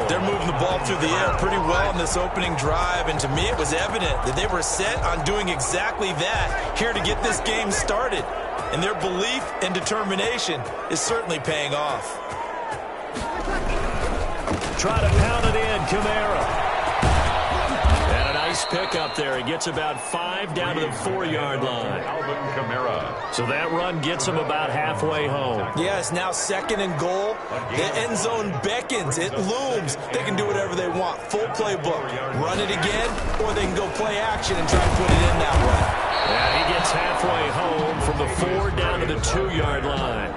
They're moving the ball through the air pretty well in this opening drive, and to me it was evident that they were set on doing exactly that here to get this game started. And their belief and determination is certainly paying off. Try to pound it in, Kamara. And a nice pick up there. He gets about 5 down to the 4-yard line. Alvin Kamara. So that run gets him about halfway home. Yeah, it's now 2nd and goal. The end zone beckons. It looms. They can do whatever they want. Full playbook. Run it again, or they can go play action and try to put it in that way. And he gets halfway home from the 4 down to the 2-yard line.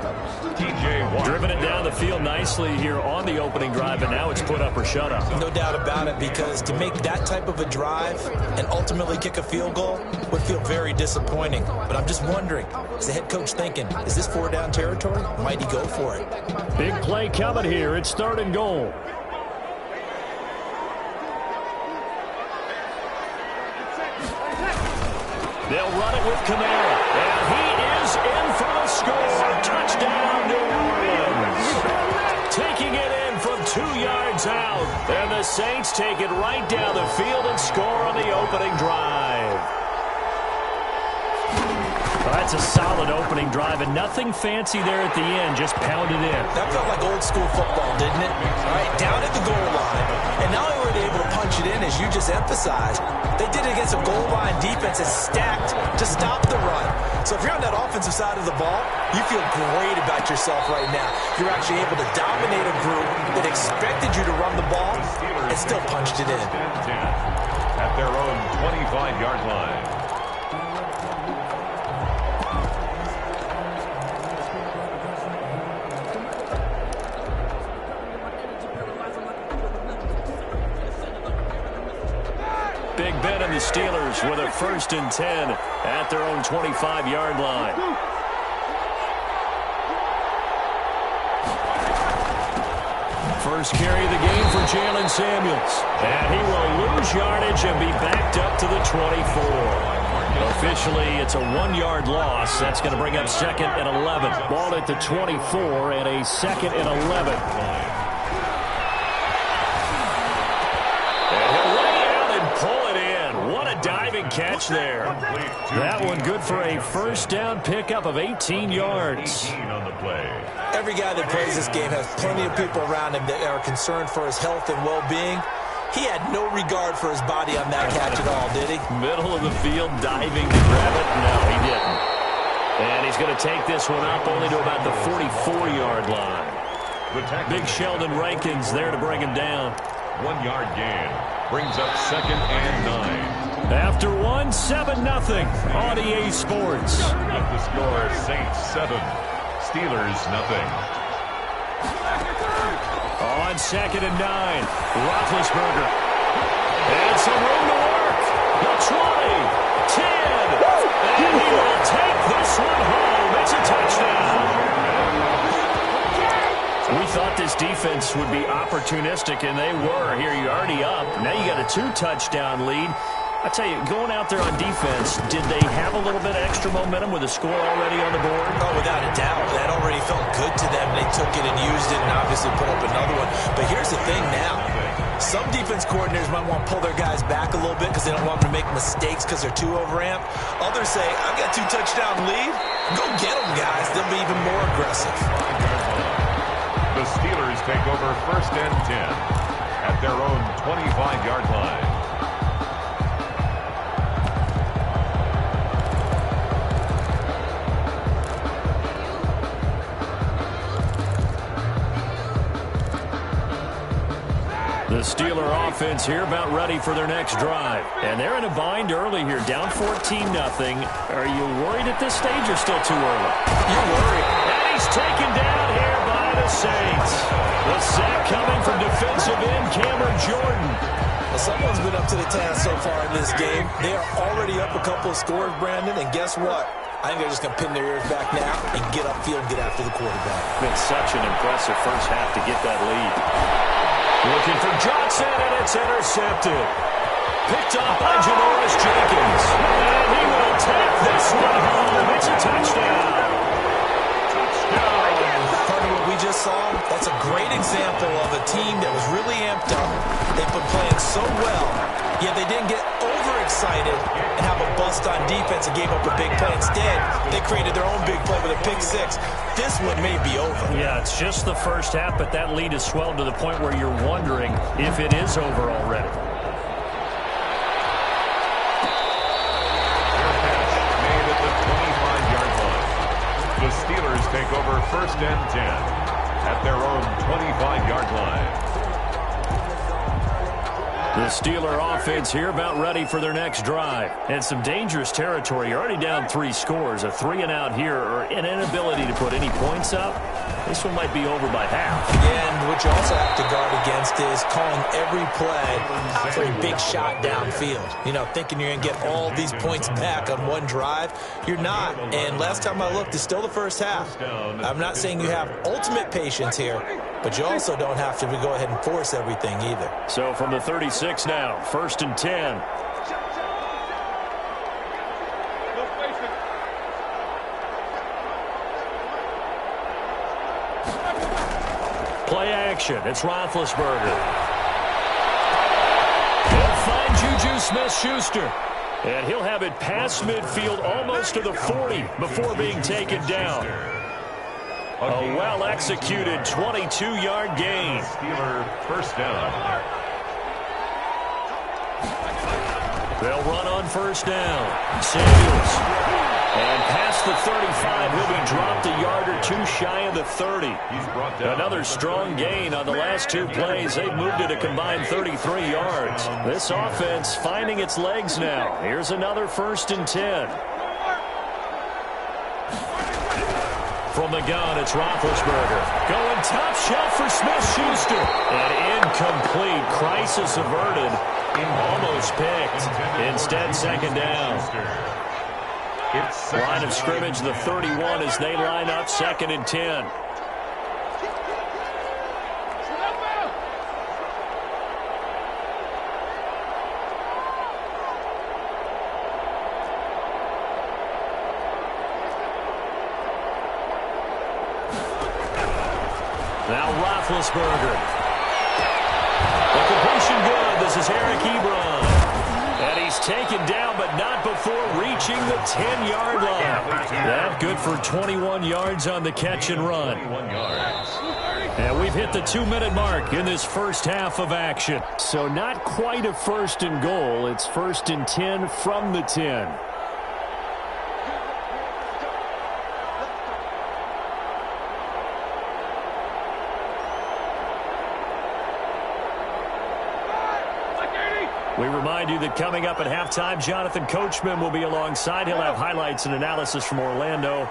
Driven it down the field nicely here on the opening drive, and now it's put up or shut up. No doubt about it, because to make that type of a drive and ultimately kick a field goal would feel very disappointing. But I'm just wondering, is the head coach thinking, is this 4-down territory? Might he go for it? Big play coming here. It's 3rd and goal. They'll run it with Kamara. And he is in for the score. Touchdown, New Orleans. Taking it in from 2 yards out. And the Saints take it right down the field and score on the opening drive. Well, that's a solid opening drive, and nothing fancy there at the end, just pounded in. That felt like old school football, didn't it? All right, down at the goal line, and not only were they able to punch it in, as you just emphasized, they did it against a goal line defense that's stacked to stop the run. So if you're on that offensive side of the ball, you feel great about yourself right now. You're actually able to dominate a group that expected you to run the ball and still punched it in. At their own 25-yard line. Big Ben and the Steelers with a 1st and 10 at their own 25-yard line. First carry of the game for Jalen Samuels. And he will lose yardage and be backed up to the 24. Officially, it's a 1-yard loss. That's going to bring up 2nd and 11. Ball at the 24 and a 2nd and 11. And he'll lay out and pull it in. What a diving catch there. That one good for a 1st down pickup of 18 yards. 18 on the play. Every guy that plays this game has plenty of people around him that are concerned for his health and well-being. He had no regard for his body on that catch at all, did he? Middle of the field, diving to grab it. No, he didn't. And he's going to take this one up only to about the 44-yard line. Big Sheldon Rankins there to bring him down. 1-yard gain. Brings up 2nd and 9. After 7-0 on EA Sports. At the score, Saints 7, Steelers 0. On 2nd and 9, Roethlisberger. And some room to work. The 20, 10, and he will take this one home. It's a touchdown. We thought this defense would be opportunistic, and they were. Here, you're already up. Now you got a 2-touchdown lead. I tell you, going out there on defense, did they have a little bit of extra momentum with a score already on the board? Oh, without a doubt. That already felt good to them. They took it and used it and obviously put up another one. But here's the thing now. Some defense coordinators might want to pull their guys back a little bit because they don't want them to make mistakes because they're too overamped. Others say, I've got 2-touchdown lead. Go get them, guys. They'll be even more aggressive. The Steelers take over 1st and 10 at their own 25-yard line. The Steeler offense here about ready for their next drive. And they're in a bind early here, down 14-0. Are you worried at this stage or still too early? You're worried. And he's taken down here by the Saints. The sack coming from defensive end Cameron Jordan. Well, someone's been up to the task so far in this game. They are already up a couple of scores, Brandon, and guess what? I think they're just going to pin their ears back now and get upfield and get after the quarterback. Been such an impressive first half to get that lead. Looking for Johnson, and it's intercepted. Picked up by Janoris Jenkins. And he will take this one home. It's a touchdown. Part of what we just saw, that's a great example of a team that was really amped up. They've been playing so well, yet they didn't get overexcited and have a bust on defense and gave up a big play. Instead, they created their own big play with a pick six. This one may be over. Yeah, it's just the first half, but that lead has swelled to the point where you're wondering if it is over already. Made at the 25-yard line. The Steelers take over 1st and 10 at their own 25-yard line. The Steeler offense here about ready for their next drive. And some dangerous territory. You're already down 3 scores. A 3-and-out here or an inability to put any points up. This one might be over by half. And what you also have to guard against is calling every play for a big shot downfield. You know, thinking you're going to get all these points back on one drive. You're not. And last time I looked, it's still the first half. I'm not saying you have ultimate patience here, but you also don't have to go ahead and force everything either. So from the 36 now, 1st and 10. Play action. It's Roethlisberger. He'll find Juju Smith-Schuster. And he'll have it past midfield almost to the 40 before being taken down. A well-executed 22-yard gain. Steeler 1st down. They'll run on 1st down. Samuels. And past the 35, he'll be dropped a yard or 2 shy of the 30. He's brought down. Another strong gain on the last 2 plays. They've moved it a combined 33 yards. This offense finding its legs now. Here's another 1st and 10. From the gun, it's Roethlisberger. Going top shelf for Smith-Schuster. And incomplete. Crisis averted. Almost picked. Instead, second down. Line of scrimmage, the 31 as they line up, 2nd and 10. Now Roethlisberger. The completion good. This is Eric Ebron. And he's taken down, but not before reaching the 10-yard line. That good for 21 yards on the catch and run. And we've hit the 2-minute mark in this first half of action. So not quite a 1st and goal. It's 1st and 10 from the 10. We remind you that coming up at halftime, Jonathan Coachman will be alongside. He'll have highlights and analysis from Orlando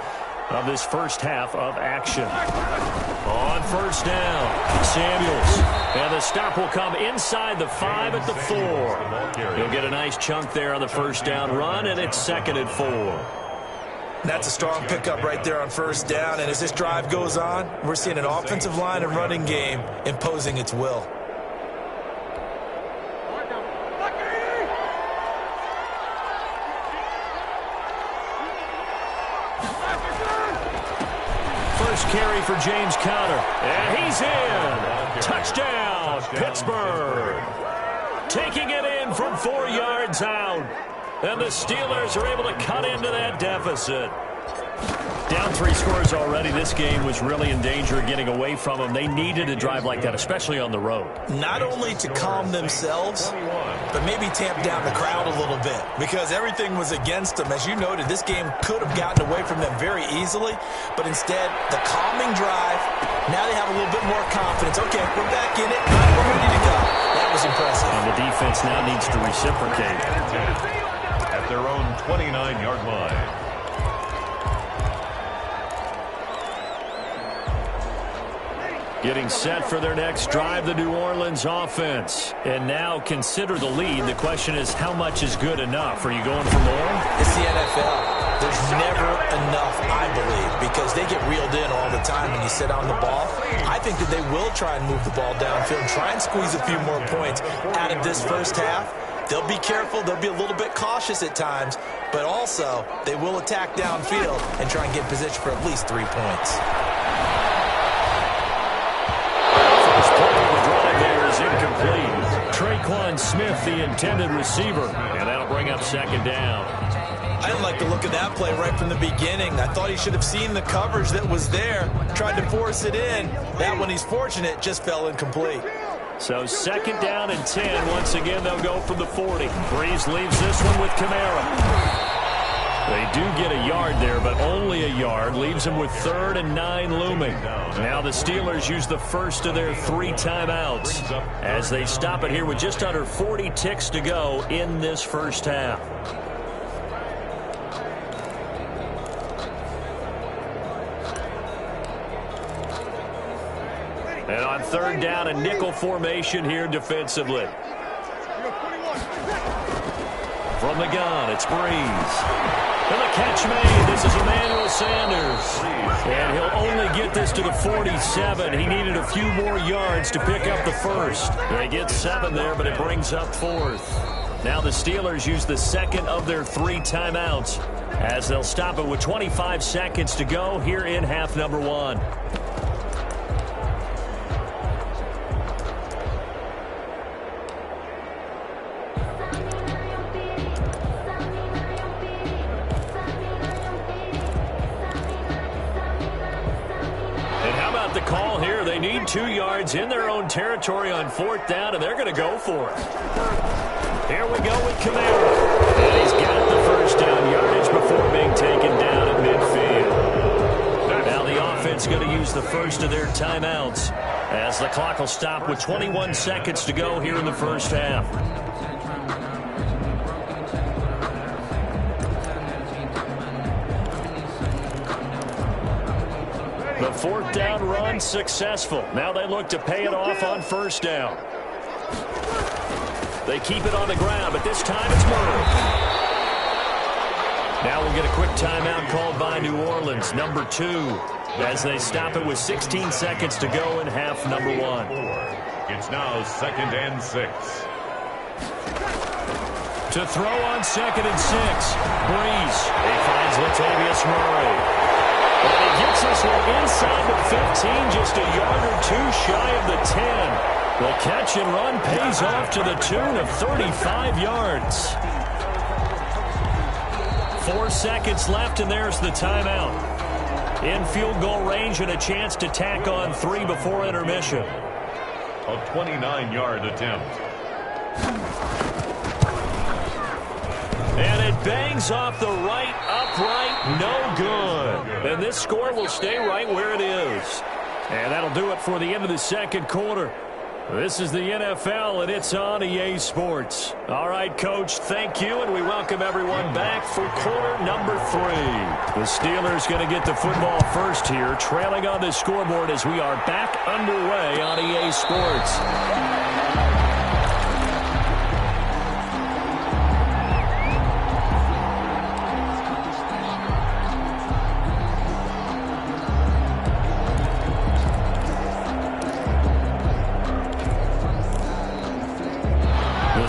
of this first half of action. On first down, Samuels. And the stop will come inside the 5 at the 4. He'll get a nice chunk there on the first down run, and it's 2nd and 4. That's a strong pickup right there on first down. And as this drive goes on, we're seeing an offensive line and running game imposing its will. Carry for James Conner. And he's in. Touchdown, Pittsburgh. Taking it in from 4 yards out. And the Steelers are able to cut into that deficit. Down 3 scores already. This game was really in danger of getting away from them. They needed a drive like that, especially on the road. Not only to calm themselves, but maybe tamp down the crowd a little bit, because everything was against them. As you noted, this game could have gotten away from them very easily, but instead, the calming drive, now they have a little bit more confidence. Okay, we're back in it. We're ready to go. That was impressive. And the defense now needs to reciprocate. At their own 29-yard line. Getting set for their next drive, the New Orleans offense. And now consider the lead. The question is, how much is good enough? Are you going for more? It's the NFL. There's never enough, I believe, because they get reeled in all the time when you sit on the ball. I think that they will try and move the ball downfield, try and squeeze a few more points out of this first half. They'll be careful. They'll be a little bit cautious at times, but also they will attack downfield and try and get in position for at least 3 points. Incomplete. Traquan Smith, the intended receiver, and that'll bring up 2nd down. I didn't like the look of that play right from the beginning. I thought he should have seen the coverage that was there, tried to force it in. That one, he's fortunate, just fell incomplete. So 2nd down and 10. Once again, they'll go from the 40. Breeze leaves this one with Kamara. They do get a yard there, but only a yard. Leaves them with 3rd and 9 looming. Now the Steelers use the first of their 3 timeouts as they stop it here with just under 40 ticks to go in this first half. And on 3rd down, a nickel formation here defensively. From the gun, it's Breeze. And the catch made. This is Emmanuel Sanders. And he'll only get this to the 47. He needed a few more yards to pick up the first. They get 7 there, but it brings up 4th. Now the Steelers use the 2nd of their 3 timeouts as they'll stop it with 25 seconds to go here in half number 1. The call here, they need 2 yards in their own territory on 4th down, and they're going to go for it. Here we go with Kamara. And he's got the first down yardage before being taken down at midfield. Now the offense going to use the first of their timeouts as the clock will stop with 21 seconds to go here in the first half. The 4th down run successful. Now they look to pay it off on 1st down. They keep it on the ground, but this time it's Murray. Now we'll get a quick timeout called by New Orleans, number 2, as they stop it with 16 seconds to go in half number 1. It's now 2nd and 6. To throw on 2nd and 6. Breeze. He finds Latavius Murray. And he gets this one inside the 15, just a yard or 2 shy of the 10. The catch and run pays off to the tune of 35 yards. 4 seconds left, and there's the timeout. In field goal range and a chance to tack on 3 before intermission. A 29-yard attempt. And it bangs off the right upright, no good. And this score will stay right where it is. And that'll do it for the end of the second quarter. This is the NFL, and it's on EA Sports. All right, Coach, thank you, and we welcome everyone back for quarter number 3. The Steelers going to get the football first here, trailing on the scoreboard as we are back underway on EA Sports.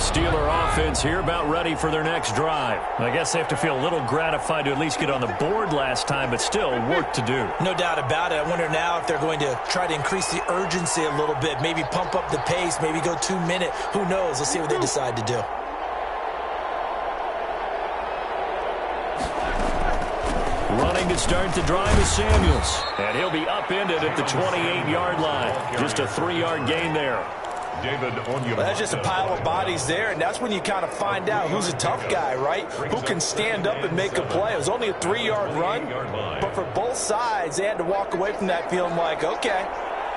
Steeler offense here about ready for their next drive. I guess they have to feel a little gratified to at least get on the board last time, but still work to do. No doubt about it. I wonder now if they're going to try to increase the urgency a little bit, maybe pump up the pace, maybe go 2 minute. Who knows? Let's see what they decide to do. Running to start the drive is Samuels, and he'll be upended at the 28-yard line. Just a 3-yard gain there. Well, that's just a pile of bodies there, and that's when you kind of find out who's a tough guy, right? Who can stand up and make a play. It was only a 3-yard run, but for both sides, they had to walk away from that feeling like, okay,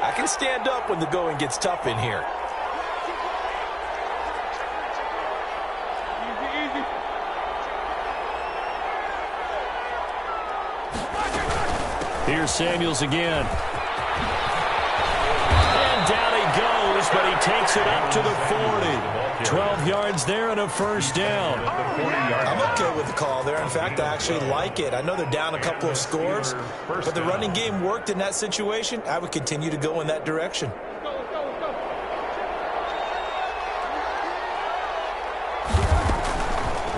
I can stand up when the going gets tough in here. Here's Samuels again. Down he goes, but he takes it up to the 40. 12 yards there and a first down. I'm okay with the call there. In fact, I actually like it. I know they're down a couple of scores, but the running game worked in that situation. I would continue to go in that direction.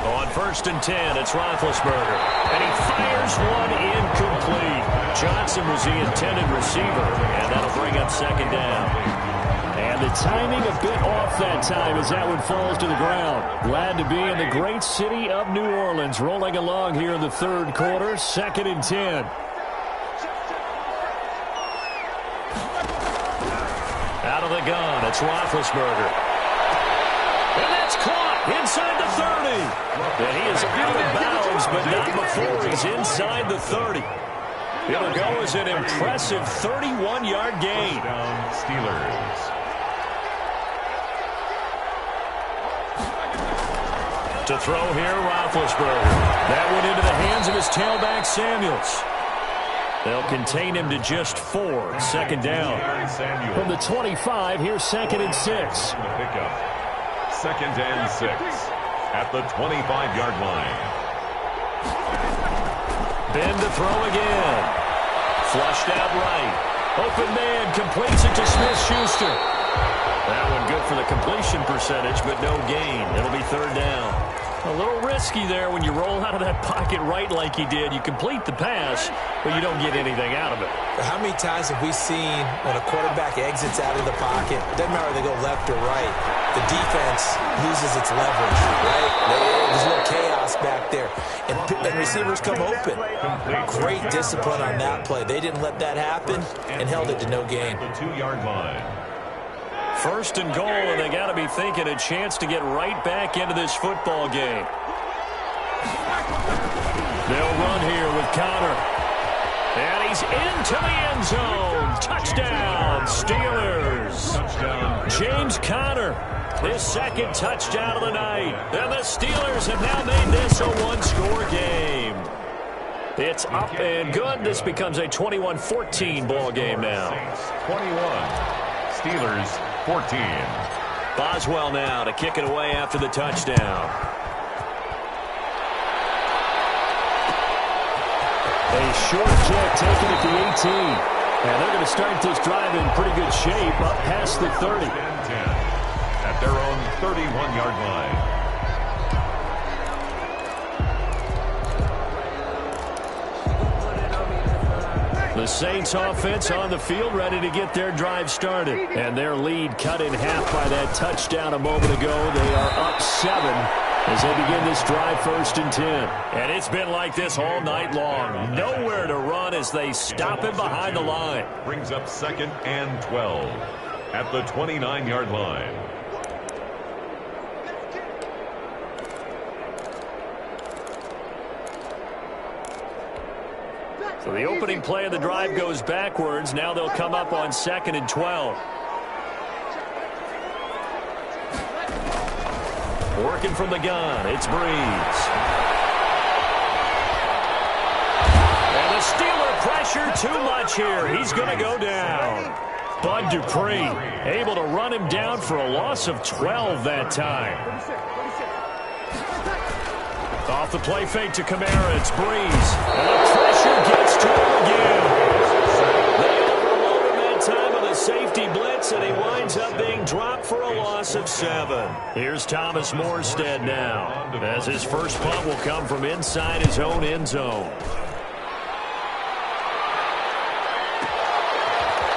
On 1st and 10, it's Roethlisberger. And he fires one incomplete. Johnson was the intended receiver, and that'll bring up 2nd down. And the timing a bit off that time as that one falls to the ground. Glad to be in the great city of New Orleans, rolling along here in the 3rd quarter, 2nd and 10. Out of the gun, it's Roethlisberger. And that's caught inside the 30. And he is out of bounds, but not before he's inside the 30. It'll go as an impressive 31-yard gain. Touchdown, Steelers. To throw here, Roethlisberger. That went into the hands of his tailback, Samuels. They'll contain him to just 4. 2nd down. From the 25, here's 2nd and 6. The pickup. 2nd and 6 at the 25-yard line. Bend to throw again. Flushed out right. Open man completes it to Smith-Schuster. That one good for the completion percentage, but no gain. It'll be 3rd down. A little risky there when you roll out of that pocket right like he did. You complete the pass, but you don't get anything out of it. How many times have we seen when a quarterback exits out of the pocket, doesn't matter if they go left or right, the defense loses its leverage, right? There's a little chaos back there, and receivers come open. Great discipline on that play. They didn't let that happen and held it to no gain. The 2-yard line. 1st and goal, and they got to be thinking a chance to get right back into this football game. They'll run here with Conner. And he's into the end zone. Touchdown, Steelers. Touchdown. James Conner, his 2nd touchdown of the night. And the Steelers have now made this a 1-score game. It's up and good. This becomes a 21-14 ball game now. 21. Steelers 14. Boswell now to kick it away after the touchdown. A short kick taken at the 18. And they're going to start this drive in pretty good shape up past the 30. 10 at their own 31-yard line. The Saints offense on the field ready to get their drive started. And their lead cut in half by that touchdown a moment ago. They are up 7 as they begin this drive 1st and 10. And it's been like this all night long. Nowhere to run as they stop him behind the line. Brings up 2nd and 12 at the 29-yard line. So the opening play of the drive goes backwards. Now they'll come up on 2nd and 12. Working from the gun, it's Breeze. And the Steeler pressure too much here. He's going to go down. Bud Dupree able to run him down for a loss of 12 that time. Off the play fake to Kamara, it's Breeze. And the pressure gets to him again. They overload him that time with a safety blitz, and he winds up being dropped for a loss of 7. Here's Thomas Morstead now, as his first punt will come from inside his own end zone.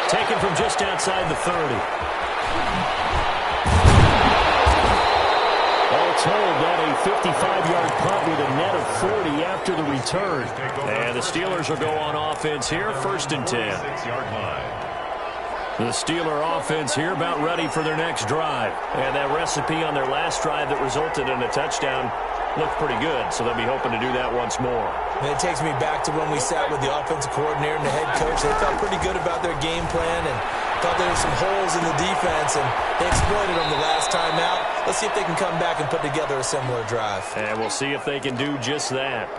Taken from just outside the 30. All told, that a 55-yard punt with a net of 40 after the return. And the Steelers will go on offense here, 1st and 10. 6-yard line. The Steeler offense here about ready for their next drive. And that recipe on their last drive that resulted in a touchdown looked pretty good, so they'll be hoping to do that once more. And it takes me back to when we sat with the offensive coordinator and the head coach. They felt pretty good about their game plan and thought there were some holes in the defense, and they exploited them the last time out. Let's see if they can come back and put together a similar drive. And we'll see if they can do just that.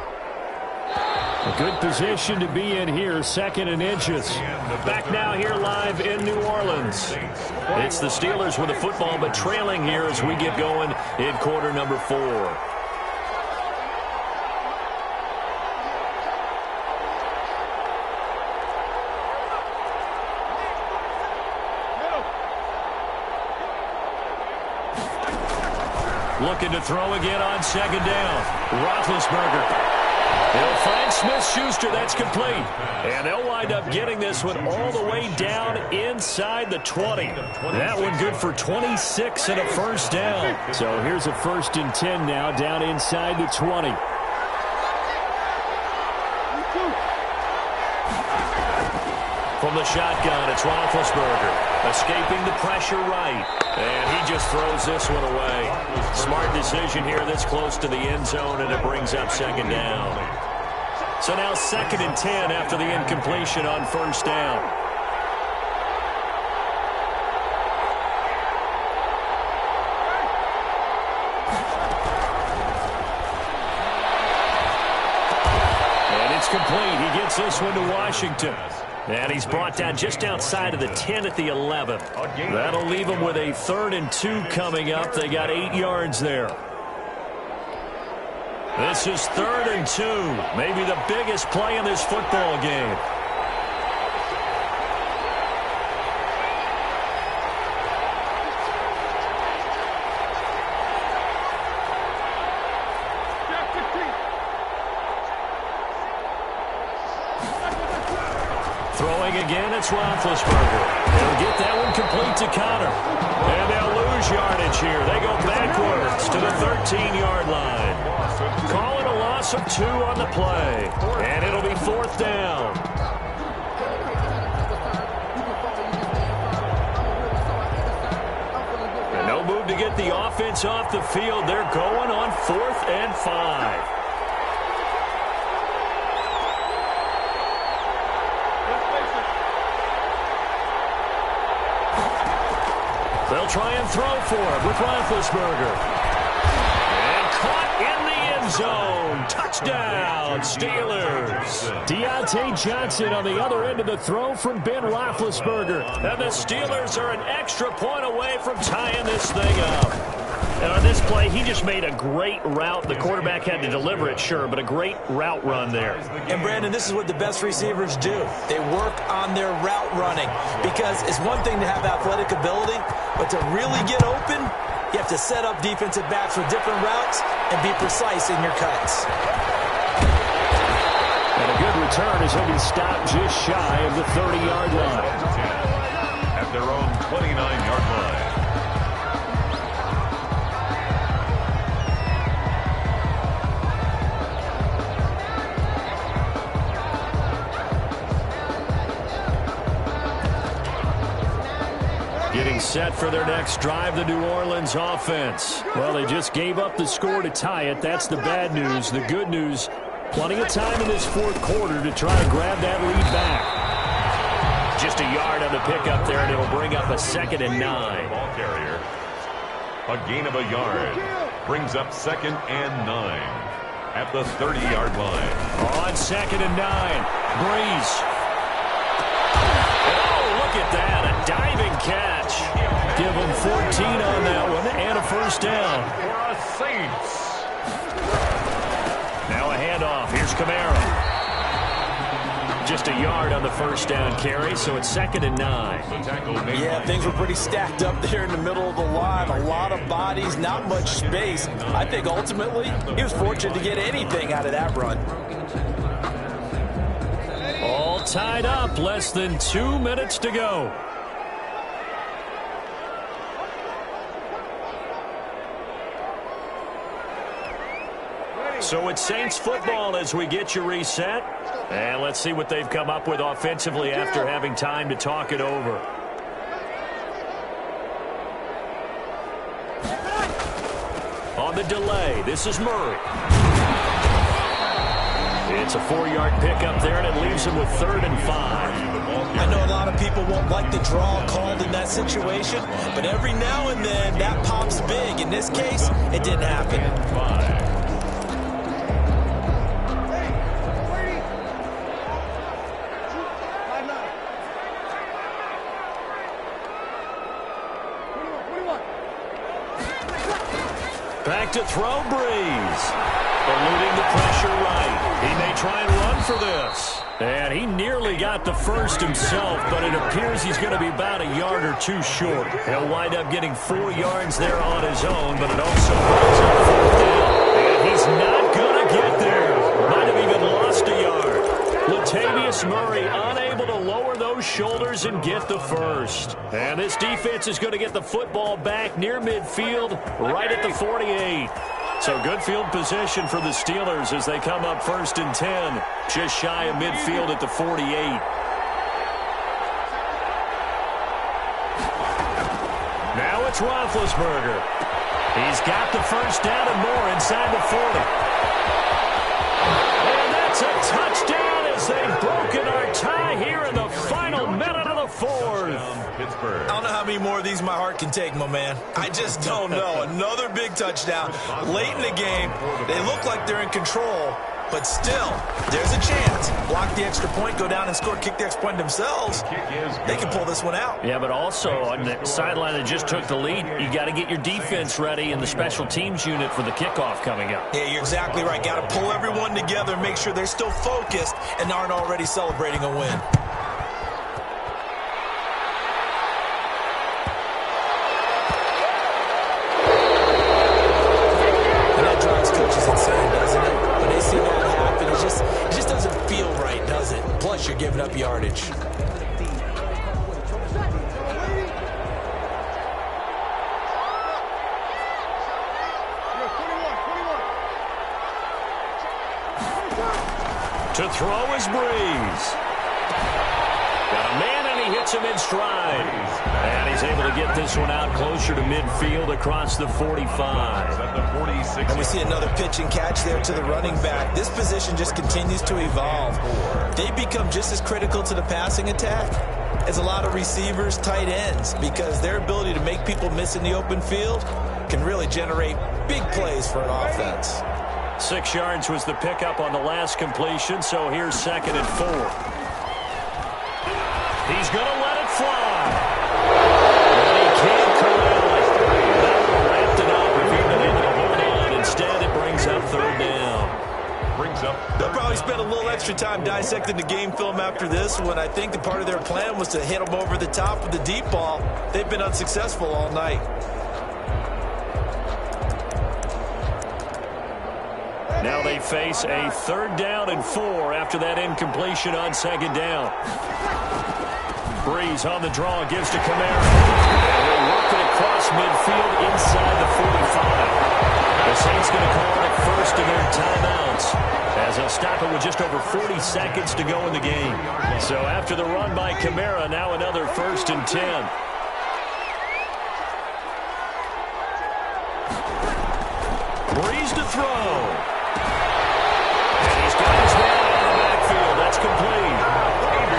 A good position to be in here, 2nd and inches. Back now here live in New Orleans. It's the Steelers with the football, but trailing here as we get going in quarter number 4. Looking to throw again on 2nd down. Roethlisberger. He'll find Smith-Schuster. That's complete. And they'll wind up getting this one all the way down inside the 20. That one good for 26 and a first down. So here's a 1st and 10 now down inside the 20. From the shotgun, it's Roethlisberger. Escaping the pressure right. And he just throws this one away. Smart decision here this close to the end zone, and it brings up 2nd down. So now 2nd and 10 after the incompletion on 1st down. And it's complete. He gets this one to Washington. And he's brought down just outside of the 10 at the 11. That'll leave him with a 3rd and 2 coming up. They got 8 yards there. This is 3rd and 2. Maybe the biggest play in this football game. Throwing again, it's Roethlisberger. They'll get that one complete to Connor. And they'll lose yardage here. They go backwards to the 13-yard line. Calling a loss of 2 on the play. And it'll be 4th down. And no move to get the offense off the field. They're going on 4th and 5. They'll try and throw for it with Roethlisberger. And caught in the end zone. Touchdown. First down, Steelers. Deontay Johnson on the other end of the throw from Ben Roethlisberger. And the Steelers are an extra point away from tying this thing up. And on this play, he just made a great route. The quarterback had to deliver it, sure, but a great route run there. And, Brandon, this is what the best receivers do. They work on their route running because it's one thing to have athletic ability, but to really get open, you have to set up defensive backs with different routes and be precise in your cuts. And a good return as he'll be stopped just shy of the 30-yard line. At their own 29-yard line. Getting set for their next drive, the New Orleans offense. Well, they just gave up the score to tie it. That's the bad news. The good news, plenty of time in this fourth quarter to try to grab that lead back. Just a yard on the pickup there, and it'll bring up a 2nd and 9. Ball carrier. A gain of a yard. Brings up 2nd and 9. At the 30-yard line. On 2nd and 9. Breeze. Look at that, a diving catch. Give them 14 on that one and a first down. For a Saints. Now a handoff. Here's Kamara. Just a yard on the first down carry, so it's 2nd and 9. Yeah, things were pretty stacked up there in the middle of the line. A lot of bodies, not much space. I think ultimately he was fortunate to get anything out of that run. All tied up, less than 2 minutes to go. So it's Saints football as we get you reset. And let's see what they've come up with offensively after having time to talk it over. On the delay, this is Murray. It's a 4-yard pickup there, and it leaves him with 3rd and 5. I know a lot of people won't like the draw called in that situation, but every now and then that pops big. In this case, it didn't happen. Back to throw, Breeze. Eluding the pressure right. He may try and run for this. And he nearly got the first himself, but it appears he's going to be about a yard or two short. He'll wind up getting 4 yards there on his own, but it also brings up 4th down. And he's not going to get there. Might have even lost a yard. Latavius Murray unable to lower those shoulders and get the first. And this defense is going to get the football back near midfield, right at the 48. So good field position for the Steelers as they come up 1st and 10, just shy of midfield at the 48. Now it's Roethlisberger. He's got the first down and more inside the 40. And that's a touchdown as they've broken our tie here in the final minute of the 4th. I don't know how many more of these my heart can take, my man. I just don't know. Another big touchdown late in the game. They look like they're in control, but still, there's a chance. Block the extra point, go down and score, kick the extra point themselves. They can pull this one out. Yeah, but also on the sideline that just took the lead, you got to get your defense ready in the special teams unit for the kickoff coming up. Yeah, you're exactly right. Got to pull everyone together and make sure they're still focused and aren't already celebrating a win. You're giving up yardage. To throw is Breeze. Got a man, and he hits him in stride. And he's able to get this one out closer to midfield across the 45. And we see another pitch and catch there to the running back. This position just continues to evolve. They become just as critical to the passing attack as a lot of receivers, tight ends, because their ability to make people miss in the open field can really generate big plays for an offense. 6 yards was the pickup on the last completion, so here's 2nd and 4. He's going to let it fly. And he can't corral it. That one wrapped it up if he'd been able to hold on. Instead, it brings up 3rd down. They'll probably spend a little extra time dissecting the game film after this one. I think the part of their plan was to hit them over the top with the deep ball. They've been unsuccessful all night. Now they face a 3rd down and 4 after that incompletion on 2nd down. Breeze on the draw, gives to Kamara. They work it across midfield inside the 45. The Saints going to call it 1st in their timeouts, as they'll stop it with just over 40 seconds to go in the game. So after the run by Kamara, now another 1st and 10. Breeze to throw. And he's got his man out of the backfield. That's complete.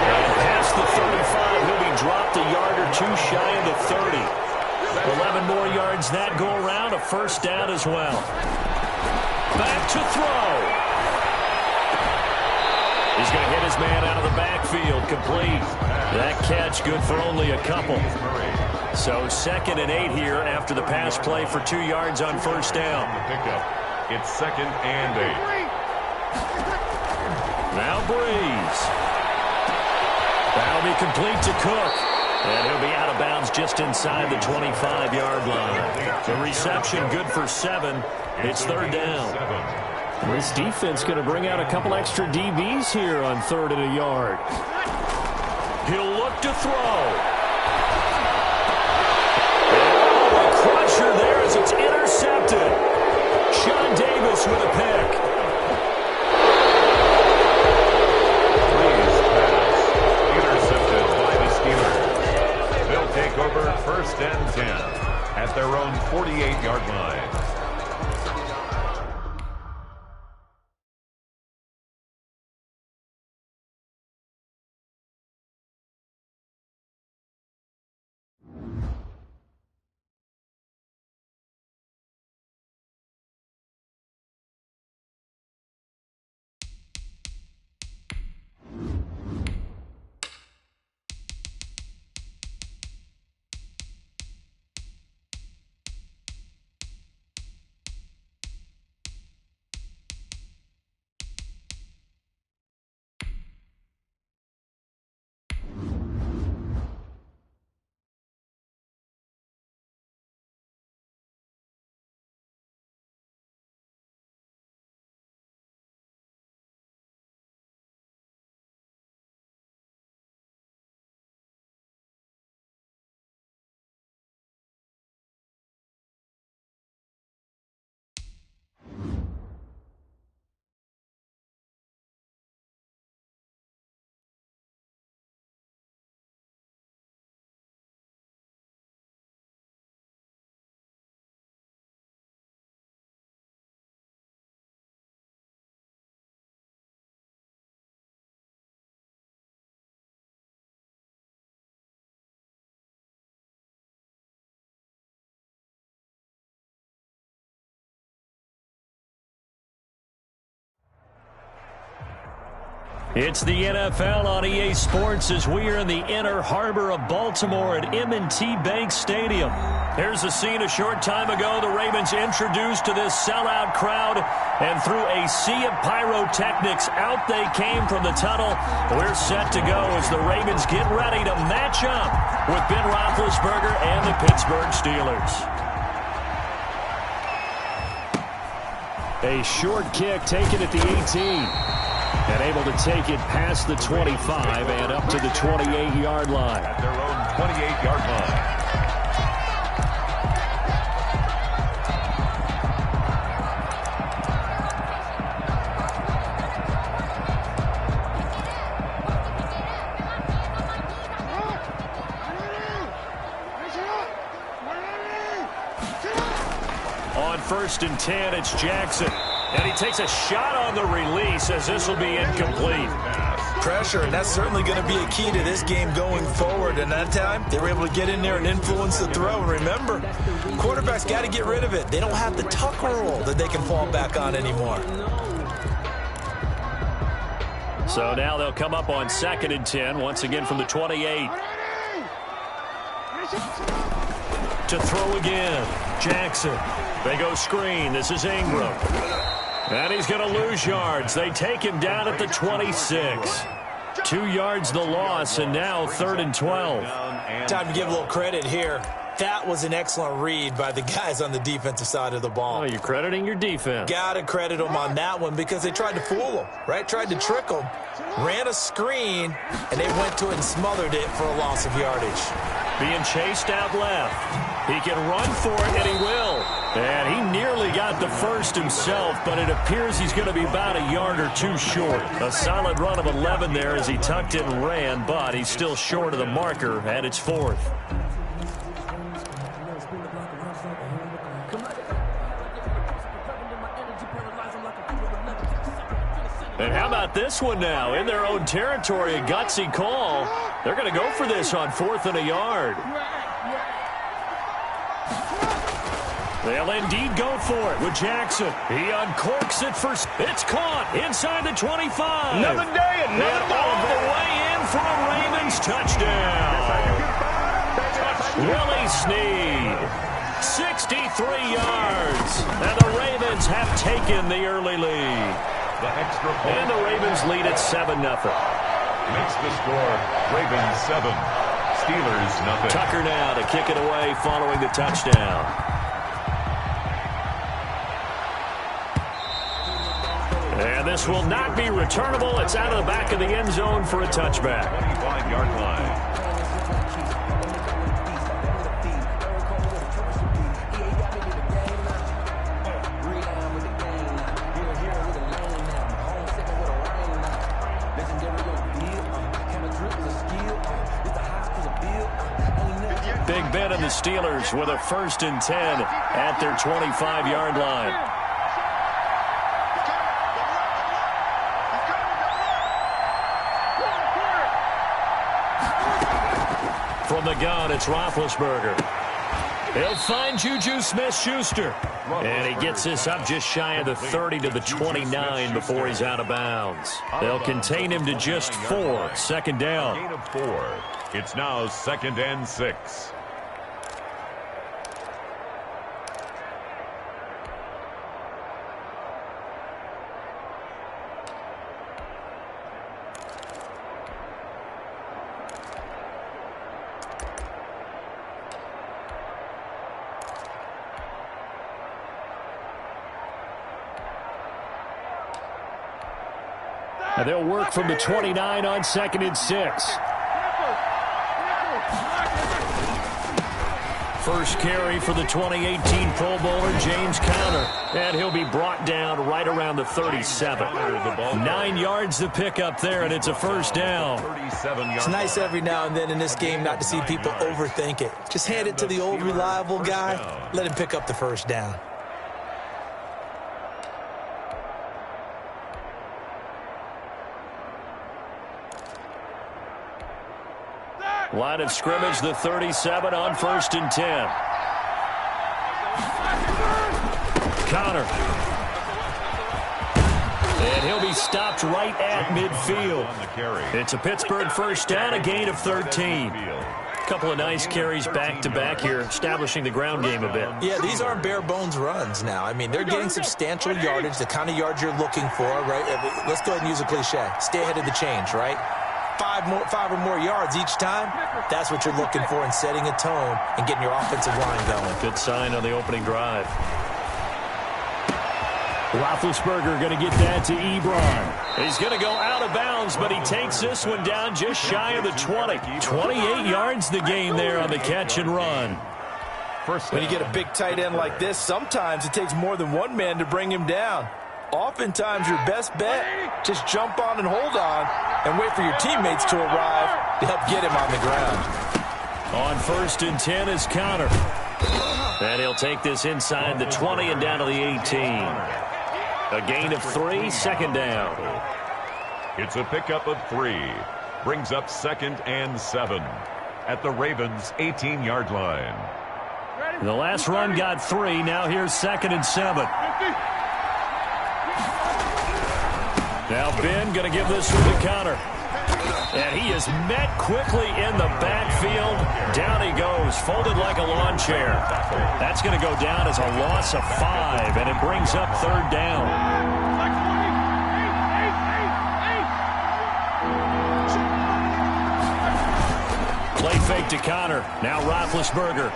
And past the 35, he'll be dropped a yard or 2 shy of the 30. 11 more yards that go around, a 1st down as well. Back to throw. He's going to hit his man out of the backfield, complete. That catch good for only a couple. So 2nd and 8 here after the pass play for 2 yards on 1st down. It's 2nd and 8. Now Breeze. That'll be complete to Cook. And he'll be out of bounds just inside the 25-yard line. The reception good for 7. It's 3rd down. This defense going to bring out a couple extra DBs here on 3rd and a yard. He'll look to throw. And the crusher there as it's intercepted. Sean Davis with a pick. Take over 1st and 10 at their own 48-yard line. It's the NFL on EA Sports as we are in the inner harbor of Baltimore at M&T Bank Stadium. Here's a scene a short time ago. The Ravens introduced to this sellout crowd, and through a sea of pyrotechnics, out they came from the tunnel. We're set to go as the Ravens get ready to match up with Ben Roethlisberger and the Pittsburgh Steelers. A short kick taken at the 18. And able to take it past the 25 and up to the 28-yard line. At their own 28-yard line. On 1st and 10, it's Jackson. And he takes a shot on the release as this will be incomplete. pressure, and that's certainly going to be a key to this game going forward. And that time, they were able to get in there and influence the throw. And remember, quarterbacks got to get rid of it. They don't have the tuck rule that they can fall back on anymore. So now they'll come up on 2nd and 10, once again from the 28. To throw again, Jackson. They go screen. This is Ingram. And he's going to lose yards. They take him down at the 26. 2 yards the loss, and now 3rd and 12. Time to give a little credit here. That was an excellent read by the guys on the defensive side of the ball. Oh, you're crediting your defense. Got to credit them on that one because they tried to fool them, right? Tried to trick them, ran a screen, and they went to it and smothered it for a loss of yardage. Being chased out left. He can run for it, and he will. And he nearly got the first himself, but it appears he's going to be about a yard or two short. A solid run of 11 there as he tucked it and ran, but he's still short of the marker, and it's 4th. And how about this one now? In their own territory, a gutsy call. They're going to go for this on 4th and a yard. They'll indeed go for it with Jackson. He uncorks it for... It's caught inside the 25. Another day, another ball. All the way in for a Ravens touchdown. Willie Snead. 63 yards. And the Ravens have taken the early lead. The extra point. And the Ravens lead at 7-0. Makes the score Ravens 7, Steelers 0. Tucker now to kick it away following the touchdown. And this will not be returnable. It's out of the back of the end zone for a touchback. 25-yard line. Big Ben and the Steelers with a 1st and 10 at their 25-yard line. From the gun, it's Roethlisberger. He'll find Juju Smith-Schuster. And he gets this up just shy of the 30 to the 29 before he's out of bounds. They'll contain him to just 4. 2nd down. Gain of 4. It's now 2nd and 6. And they'll work from the 29 on 2nd and 6. First carry for the 2018 Pro Bowler, James Conner. And he'll be brought down right around the 37. 9 yards to pick up there, and it's a 1st down. It's nice every now and then in this game not to see people overthink it. Just hand it to the old reliable guy. Let him pick up the 1st down. Line of scrimmage, the 37 on 1st and 10. Conner. And he'll be stopped right at midfield. It's a Pittsburgh 1st down, a gain of 13. A couple of nice carries back-to-back here, establishing the ground game a bit. Yeah, these aren't bare-bones runs now. I mean, they're getting substantial yardage, the kind of yards you're looking for, right? Let's go ahead and use a cliche. Stay ahead of the change, right? 5 or more yards each time, that's what you're looking for in setting a tone and getting your offensive line going. Good sign on the opening drive. Roethlisberger going to get that to Ebron. He's going to go out of bounds, but he takes this one down just shy of the 20. 28 yards the gain there on the catch and run. When you get a big tight end like this, sometimes it takes more than one man to bring him down. Oftentimes, your best bet, just jump on and hold on and wait for your teammates to arrive to help get him on the ground. On 1st and 10 is Conner. And he'll take this inside the 20 and down to the 18. A gain of 3, 2nd down. It's a pickup of 3. Brings up 2nd and 7 at the Ravens' 18-yard line. The last run got 3. Now here's 2nd and 7. Now Ben going to give this one to Connor. And he is met quickly in the backfield. Down he goes, folded like a lawn chair. That's going to go down as a loss of 5, and it brings up 3rd down. Play fake to Connor. Now Roethlisberger.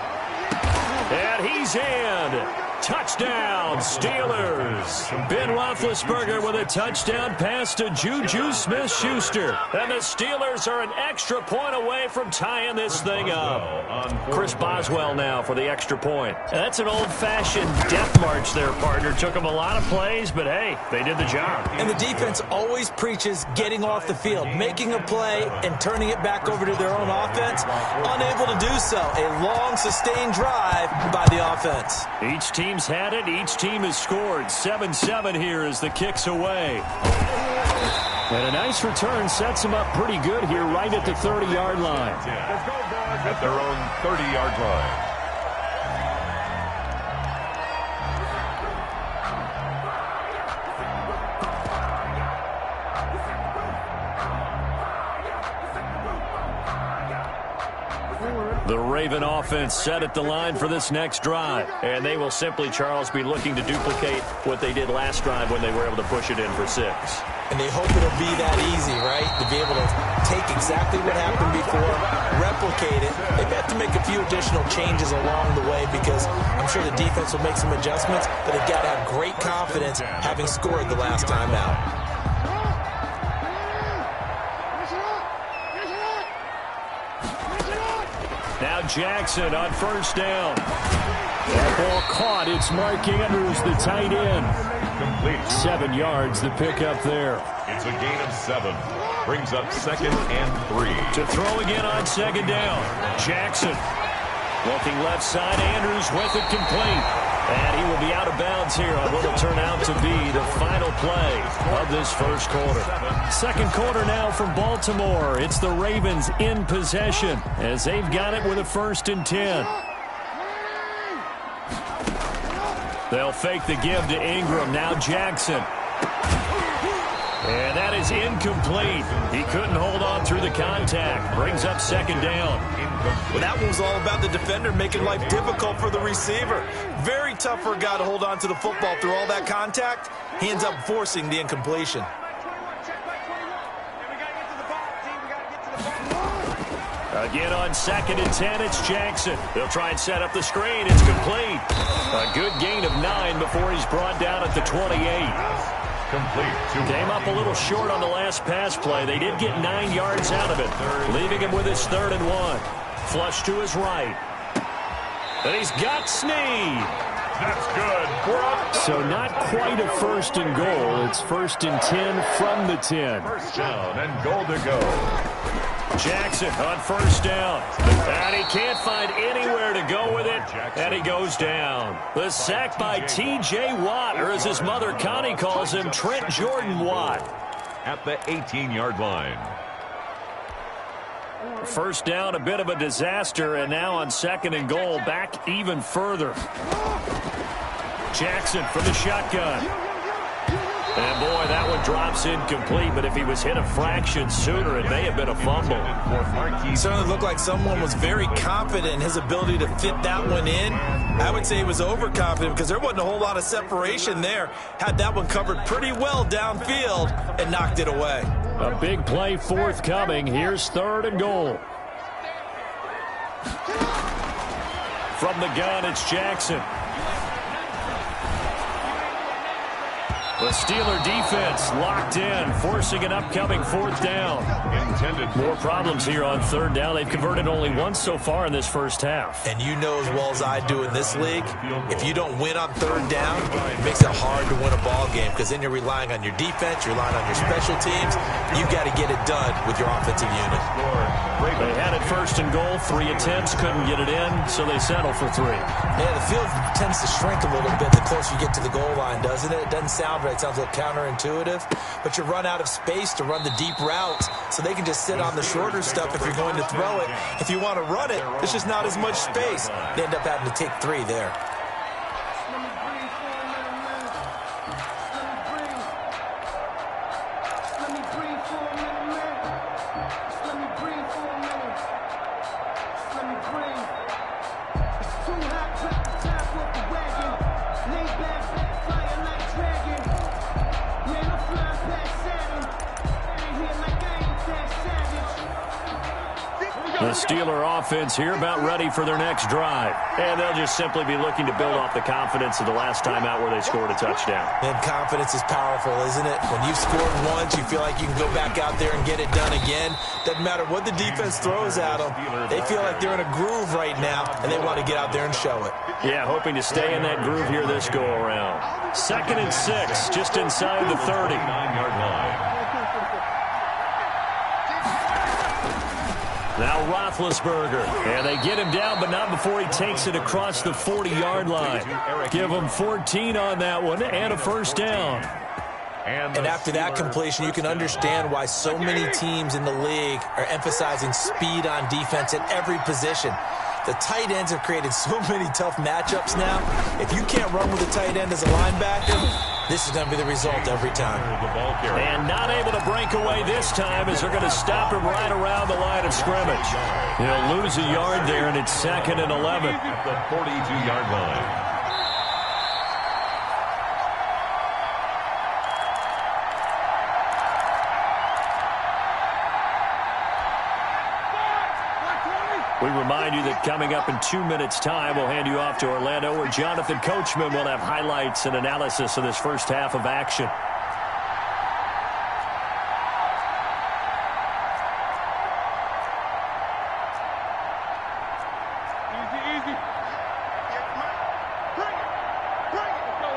And he's in. Touchdown, Steelers. Ben Roethlisberger with a touchdown pass to Juju Smith-Schuster. And the Steelers are an extra point away from tying this thing up. Chris Boswell now for the extra point. And that's an old-fashioned death march there, partner. Took them a lot of plays, but hey, they did the job. And the defense always preaches getting off the field, making a play and turning it back over to their own offense. Unable to do so. A long, sustained drive by the offense. Each team's had it. Each team has scored. 7-7 here as the kick's away. And a nice return sets them up pretty good here right at the 30-yard line. At their own 30-yard line. The Raven offense set at the line for this next drive. And they will simply, Charles, be looking to duplicate what they did last drive when they were able to push it in for 6. And they hope it'll be that easy, right? To be able to take exactly what happened before, replicate it. They've got to make a few additional changes along the way because I'm sure the defense will make some adjustments, but they've got to have great confidence having scored the last time out. Now Jackson on 1st down. That ball caught. It's Mark Andrews, the tight end. Complete. 7 yards, the pickup there. It's a gain of 7. Brings up 2nd and 3. To throw again on 2nd down. Jackson. Looking left side. Andrews with it complete. And he will be out of bounds here on what will turn out to be the final play of this first quarter. Second quarter now from Baltimore. It's the Ravens in possession as they've got it with a 1st and 10. They'll fake the give to Ingram. Now Jackson. And that is incomplete. He couldn't hold on through the contact. Brings up 2nd down. Well, that one was all about the defender making life difficult for the receiver. Very tough for a guy to hold on to the football through all that contact. He ends up forcing the incompletion. Again on 2nd and 10, it's Jackson. They'll try and set up the screen. It's complete. A good gain of 9 before he's brought down at the 28. Complete. Came up a little short on the last pass play. They did get 9 yards out of it, leaving him with his 3rd and 1. Flush to his right. And he's got Snead. That's good. So not quite a 1st and goal. It's 1st and 10 from the 10. First down and goal to go. Jackson on 1st down. And he can't find anywhere to go with it. And he goes down. The sack by T.J. Watt, or as his mother Connie calls him, Trent Jordan Watt. At the 18-yard line. First down, a bit of a disaster, and now on 2nd and goal, back even further. Jackson from the shotgun. And boy, that one drops incomplete, but if he was hit a fraction sooner, it may have been a fumble. It certainly looked like someone was very confident in his ability to fit that one in. I would say he was overconfident because there wasn't a whole lot of separation there. Had that one covered pretty well downfield and knocked it away. A big play forthcoming. Here's 3rd and goal. From the gun, it's Jackson. The Steeler defense locked in, forcing an upcoming 4th down. More problems here on 3rd down. They've converted only once so far in this first half. And you know as well as I do in this league, if you don't win on 3rd down, it makes it hard to win a ball game because then you're relying on your defense, you're relying on your special teams. You've got to get it done with your offensive unit. They had it first and goal. 3 attempts, couldn't get it in, so they settle for 3. Yeah, the field tends to shrink a little bit the closer you get to the goal line, doesn't it? It doesn't sound right. It sounds a little counterintuitive. But you run out of space to run the deep routes, so they can just sit on the shorter stuff if you're going to throw it. If you want to run it, there's just not as much space. They end up having to take 3 there. The Steeler offense here about ready for their next drive. And they'll just simply be looking to build off the confidence of the last time out where they scored a touchdown. And confidence is powerful, isn't it? When you've scored once, you feel like you can go back out there and get it done again. Doesn't matter what the defense throws at them. They feel like they're in a groove right now, and they want to get out there and show it. Yeah, hoping to stay in that groove here this go-around. 2nd and 6, just inside the 30. 9-yard line. Now Roethlisberger, and they get him down, but not before he takes it across the 40-yard line. Give him 14 on that one and a first down. And after that completion, you can understand why so many teams in the league are emphasizing speed on defense at every position. The tight ends have created so many tough matchups now. If you can't run with a tight end as a linebacker, this is going to be the result every time. And not able to break away this time as they're going to stop him right around the line of scrimmage. He'll lose a yard there, and it's 2nd and 11. At the 42-yard line. We remind you that coming up in 2 minutes' time, we'll hand you off to Orlando, where Jonathan Coachman will have highlights and analysis of this first half of action. Easy. Bring it. Let's go.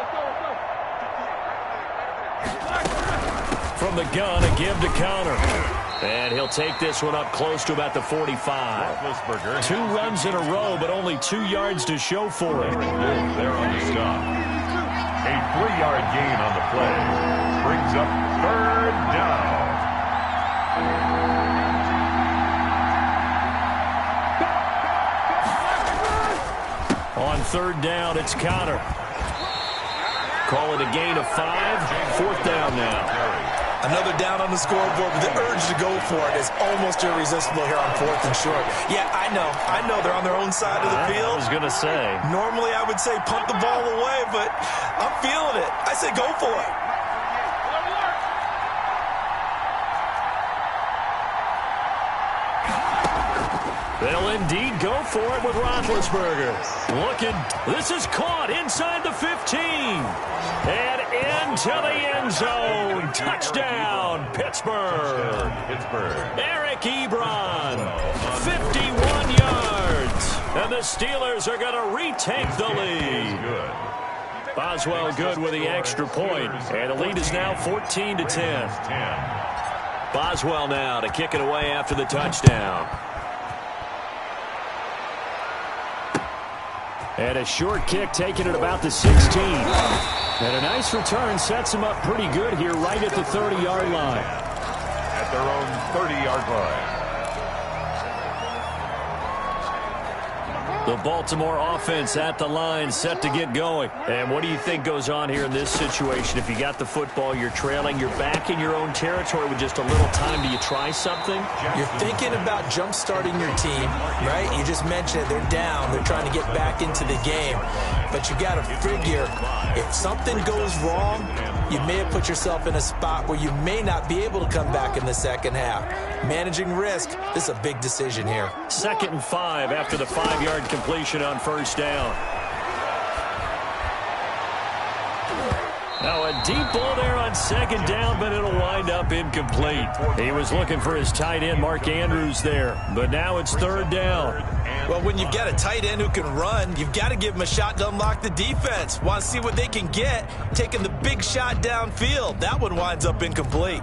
From the gun, a give to Connor. And he'll take this one up close to about the 45. 2 runs in a row, but only 2 yards to show for it. There on the stop. A 3-yard gain on the play. Brings up 3rd down. On 3rd down, it's Connor. Call it a gain of 5. 4th down now. Another down on the scoreboard, but the urge to go for it is almost irresistible here on 4th and short. Yeah, I know they're on their own side of the field. I was going to say. Normally I would say punt the ball away, but I'm feeling it. I say go for it. They'll indeed go for it with Roethlisberger. This is caught inside the 15. And into the end zone. Touchdown, Pittsburgh. Eric Ebron, 51 yards. And the Steelers are going to retake the lead. Boswell good with the extra point. And the lead is now 14-10. Boswell now to kick it away after the touchdown. And a short kick taken at about the 16. And a nice return sets him up pretty good here right at the 30-yard line. At their own 30-yard line. The Baltimore offense at the line, set to get going. And what do you think goes on here in this situation? If you got the football, you're trailing, you're back in your own territory with just a little time. Do you try something? You're thinking about jump-starting your team, right? You just mentioned it. They're down. They're trying to get back into the game. But you got to figure, if something goes wrong, you may have put yourself in a spot where you may not be able to come back in the second half. Managing risk, this is a big decision here. 2nd and 5 after the 5-yard completion on 1st down. Now a deep ball there on 2nd down, but it'll wind up incomplete. He was looking for his tight end, Mark Andrews, there. But now it's 3rd down. Well, when you've got a tight end who can run, you've got to give him a shot to unlock the defense. Want to see what they can get, taking the big shot downfield. That one winds up incomplete.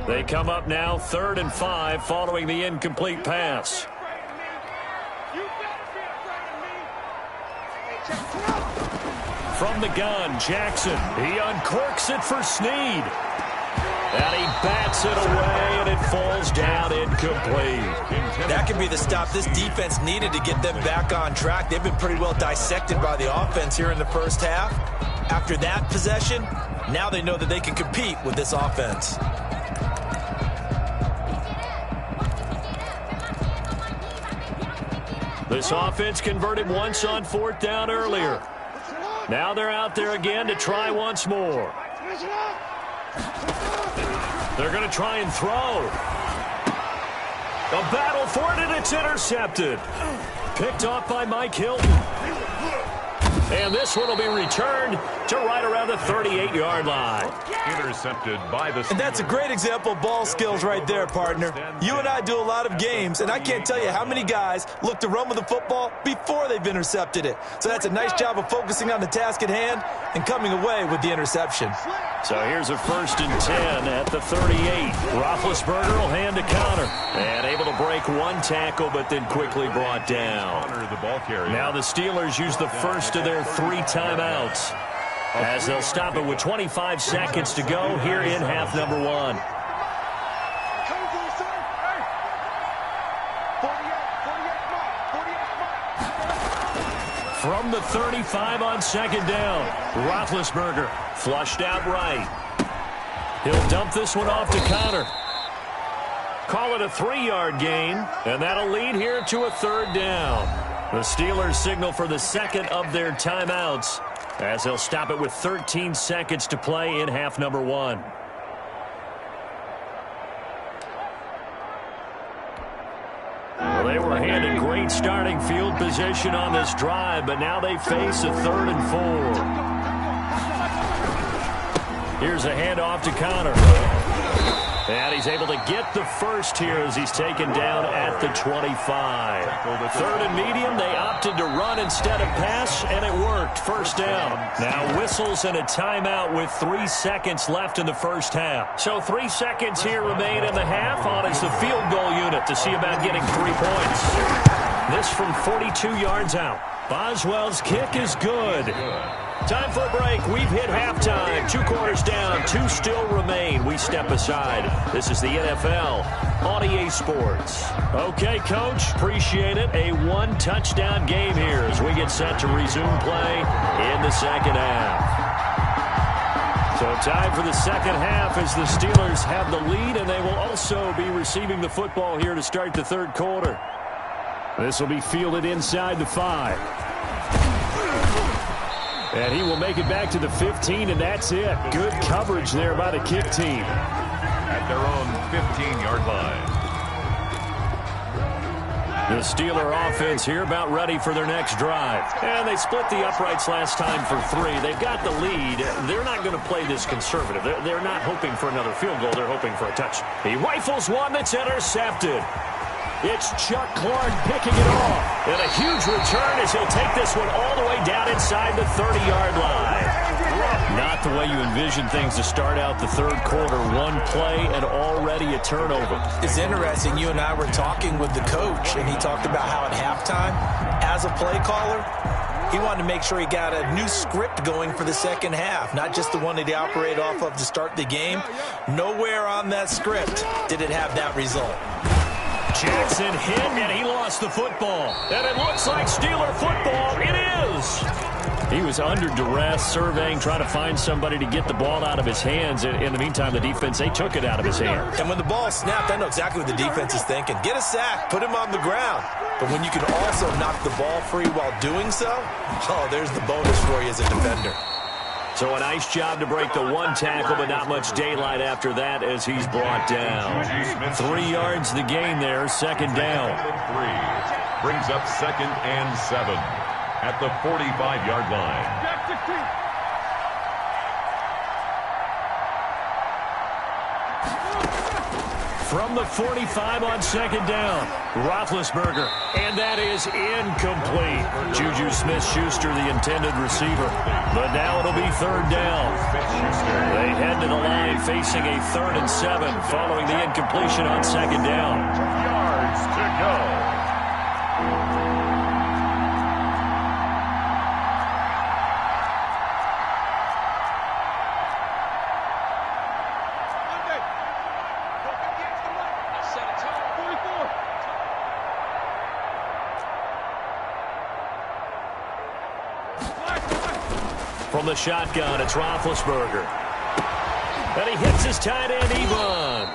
They come up now 3rd and 5 following the incomplete pass. From the gun, Jackson. He uncorks it for Snead. And he bats it away, and it falls down incomplete. That could be the stop this defense needed to get them back on track. They've been pretty well dissected by the offense here in the first half. After that possession, now they know that they can compete with this offense. This offense converted once on 4th down earlier. Now they're out there again to try once more. They're going to try and throw. A battle for it, and it's intercepted. Picked off by Mike Hilton. And this one will be returned to right around the 38-yard line. Intercepted by the Steelers. And that's a great example of ball skills right there, partner. You and I do a lot of games, and I can't tell you how many guys look to run with the football before they've intercepted it. So that's a nice job of focusing on the task at hand and coming away with the interception. So here's a 1st and 10 at the 38. Roethlisberger will hand to Connor. And able to break one tackle, but then quickly brought down. Now the Steelers use the first of their 3 timeouts, as they'll stop it with 25 seconds to go here in half number 1. From the 35 on 2nd down, Roethlisberger flushed out right. He'll dump this one off to Connor. Call it a 3-yard gain, and that'll lead here to a 3rd down. The Steelers signal for the second of their timeouts, as they'll stop it with 13 seconds to play in half number 1. Well, they were handed great starting field position on this drive, but now they face a 3rd and 4. Here's a handoff to Connor. And he's able to get the first here as he's taken down at the 25. 3rd and medium, they opted to run instead of pass, and it worked. 1st down. Now whistles and a timeout with 3 seconds left in the first half. So 3 seconds here remain in the half. On is the field goal unit to see about getting 3 points. This from 42 yards out. Boswell's kick is good. Time for a break. We've hit halftime. 2 quarters down. 2 still remain. We step aside. This is the NFL on EA Sports. Okay, Coach. Appreciate it. A 1-touchdown game here as we get set to resume play in the second half. So time for the second half as the Steelers have the lead, and they will also be receiving the football here to start the 3rd quarter. This will be fielded inside the 5. And he will make it back to the 15, and that's it. Good coverage there by the kick team. At their own 15-yard line. The Steeler offense here about ready for their next drive. And they split the uprights last time for 3. They've got the lead. They're not going to play this conservative. They're not hoping for another field goal. They're hoping for a touch. He rifles one that's intercepted. It's Chuck Clark picking it off. And a huge return as he'll take this one all the way down inside the 30-yard line. Not the way you envision things to start out the 3rd quarter. 1 play and already a turnover. It's interesting. You and I were talking with the coach, and he talked about how at halftime, as a play caller, he wanted to make sure he got a new script going for the second half, not just the one that he operated off of to start the game. Nowhere on that script did it have that result. Jackson hit, and he lost the football. And it looks like Steeler football. It is. He was under duress, surveying, trying to find somebody to get the ball out of his hands. In the meantime, the defense, they took it out of his hands. And when the ball snapped, I know exactly what the defense is thinking. Get a sack, put him on the ground. But when you can also knock the ball free while doing so, oh, there's the bonus for you as a defender. So a nice job to break the 1 tackle, but not much daylight after that as he's brought down. 3 yards the gain there, 2nd down. 3 brings up 2nd and 7 at the 45-yard line. From the 45 on 2nd down, Roethlisberger, and that is incomplete. Juju Smith-Schuster, the intended receiver, but now it'll be 3rd down. They head to the line facing a 3rd and 7 following the incompletion on 2nd down. 2 yards to go. From the shotgun, it's Roethlisberger. And he hits his tight end, Ebron.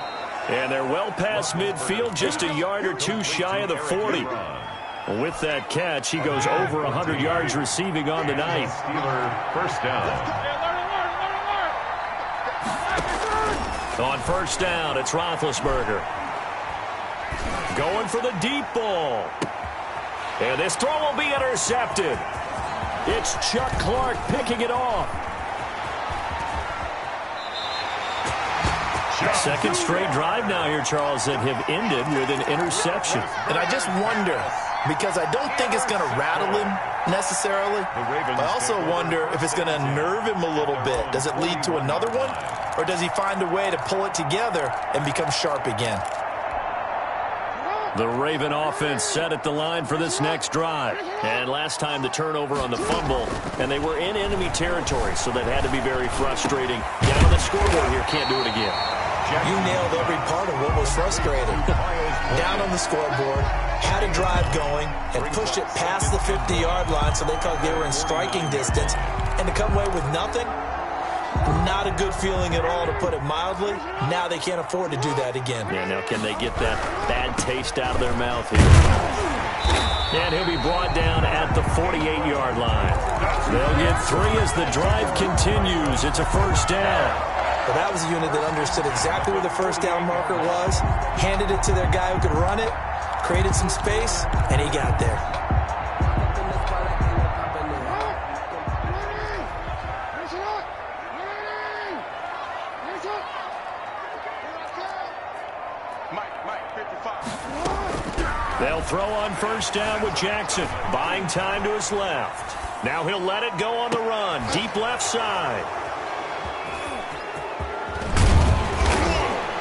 And they're well past midfield, just a yard or two shy of the 40. With that catch, he goes over 100 yards receiving on the night. Steeler first down. On first down, it's Roethlisberger. Going for the deep ball. And this throw will be intercepted. It's Chuck Clark picking it off. Second straight drive now here, Charles, that have ended with an interception. And I just wonder, because I don't think it's going to rattle him necessarily. I also wonder if it's going to unnerve him a little bit. Does it lead to another one? Or does he find a way to pull it together and become sharp again? The Raven offense set at the line for this next drive. And last time the turnover on the fumble, and they were in enemy territory, so that had to be very frustrating. Down on the scoreboard here, can't do it again. You nailed every part of what was frustrating. Down on the scoreboard, had a drive going, and pushed it past the 50-yard line so they thought they were in striking distance, and to come away with nothing, not a good feeling at all, to put it mildly. Now they can't afford to do that again. Yeah, now can they get that bad taste out of their mouth here? And he'll be brought down at the 48-yard line. They'll get 3 as the drive continues. It's a first down. Well, that was a unit that understood exactly where the first down marker was, handed it to their guy who could run it, created some space, and he got there. They'll throw on first down with Jackson, buying time to his left. Now he'll let it go on the run, deep left side.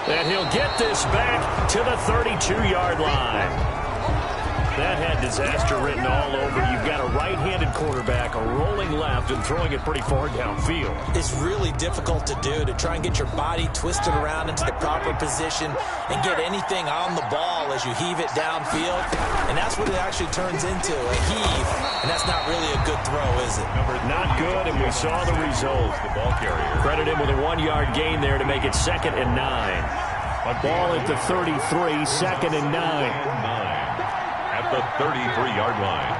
And he'll get this back to the 32-yard line. That had disaster written all over. You've got a right-handed quarterback, a rolling left, and throwing it pretty far downfield. It's really difficult to do, to try and get your body twisted around into the proper position and get anything on the ball as you heave it downfield. And that's what it actually turns into, a heave. And that's not really a good throw, is it? Not good, and we saw the result. The ball carrier. Credit him with a 1-yard gain there to make it 2nd and 9. Ball at the 33, 2nd and 9. At the 33-yard line.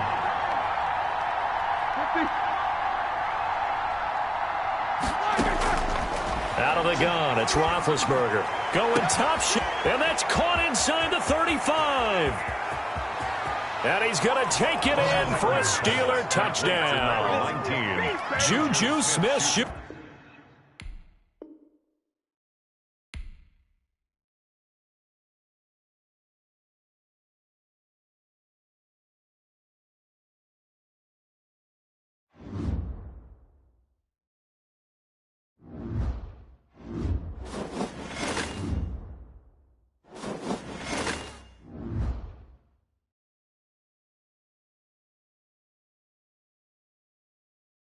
Out of the gun, it's Roethlisberger. Going top shot, and that's caught inside the 35. And he's going to take it in for a Steeler touchdown. Juju Juju Smith-Schuster.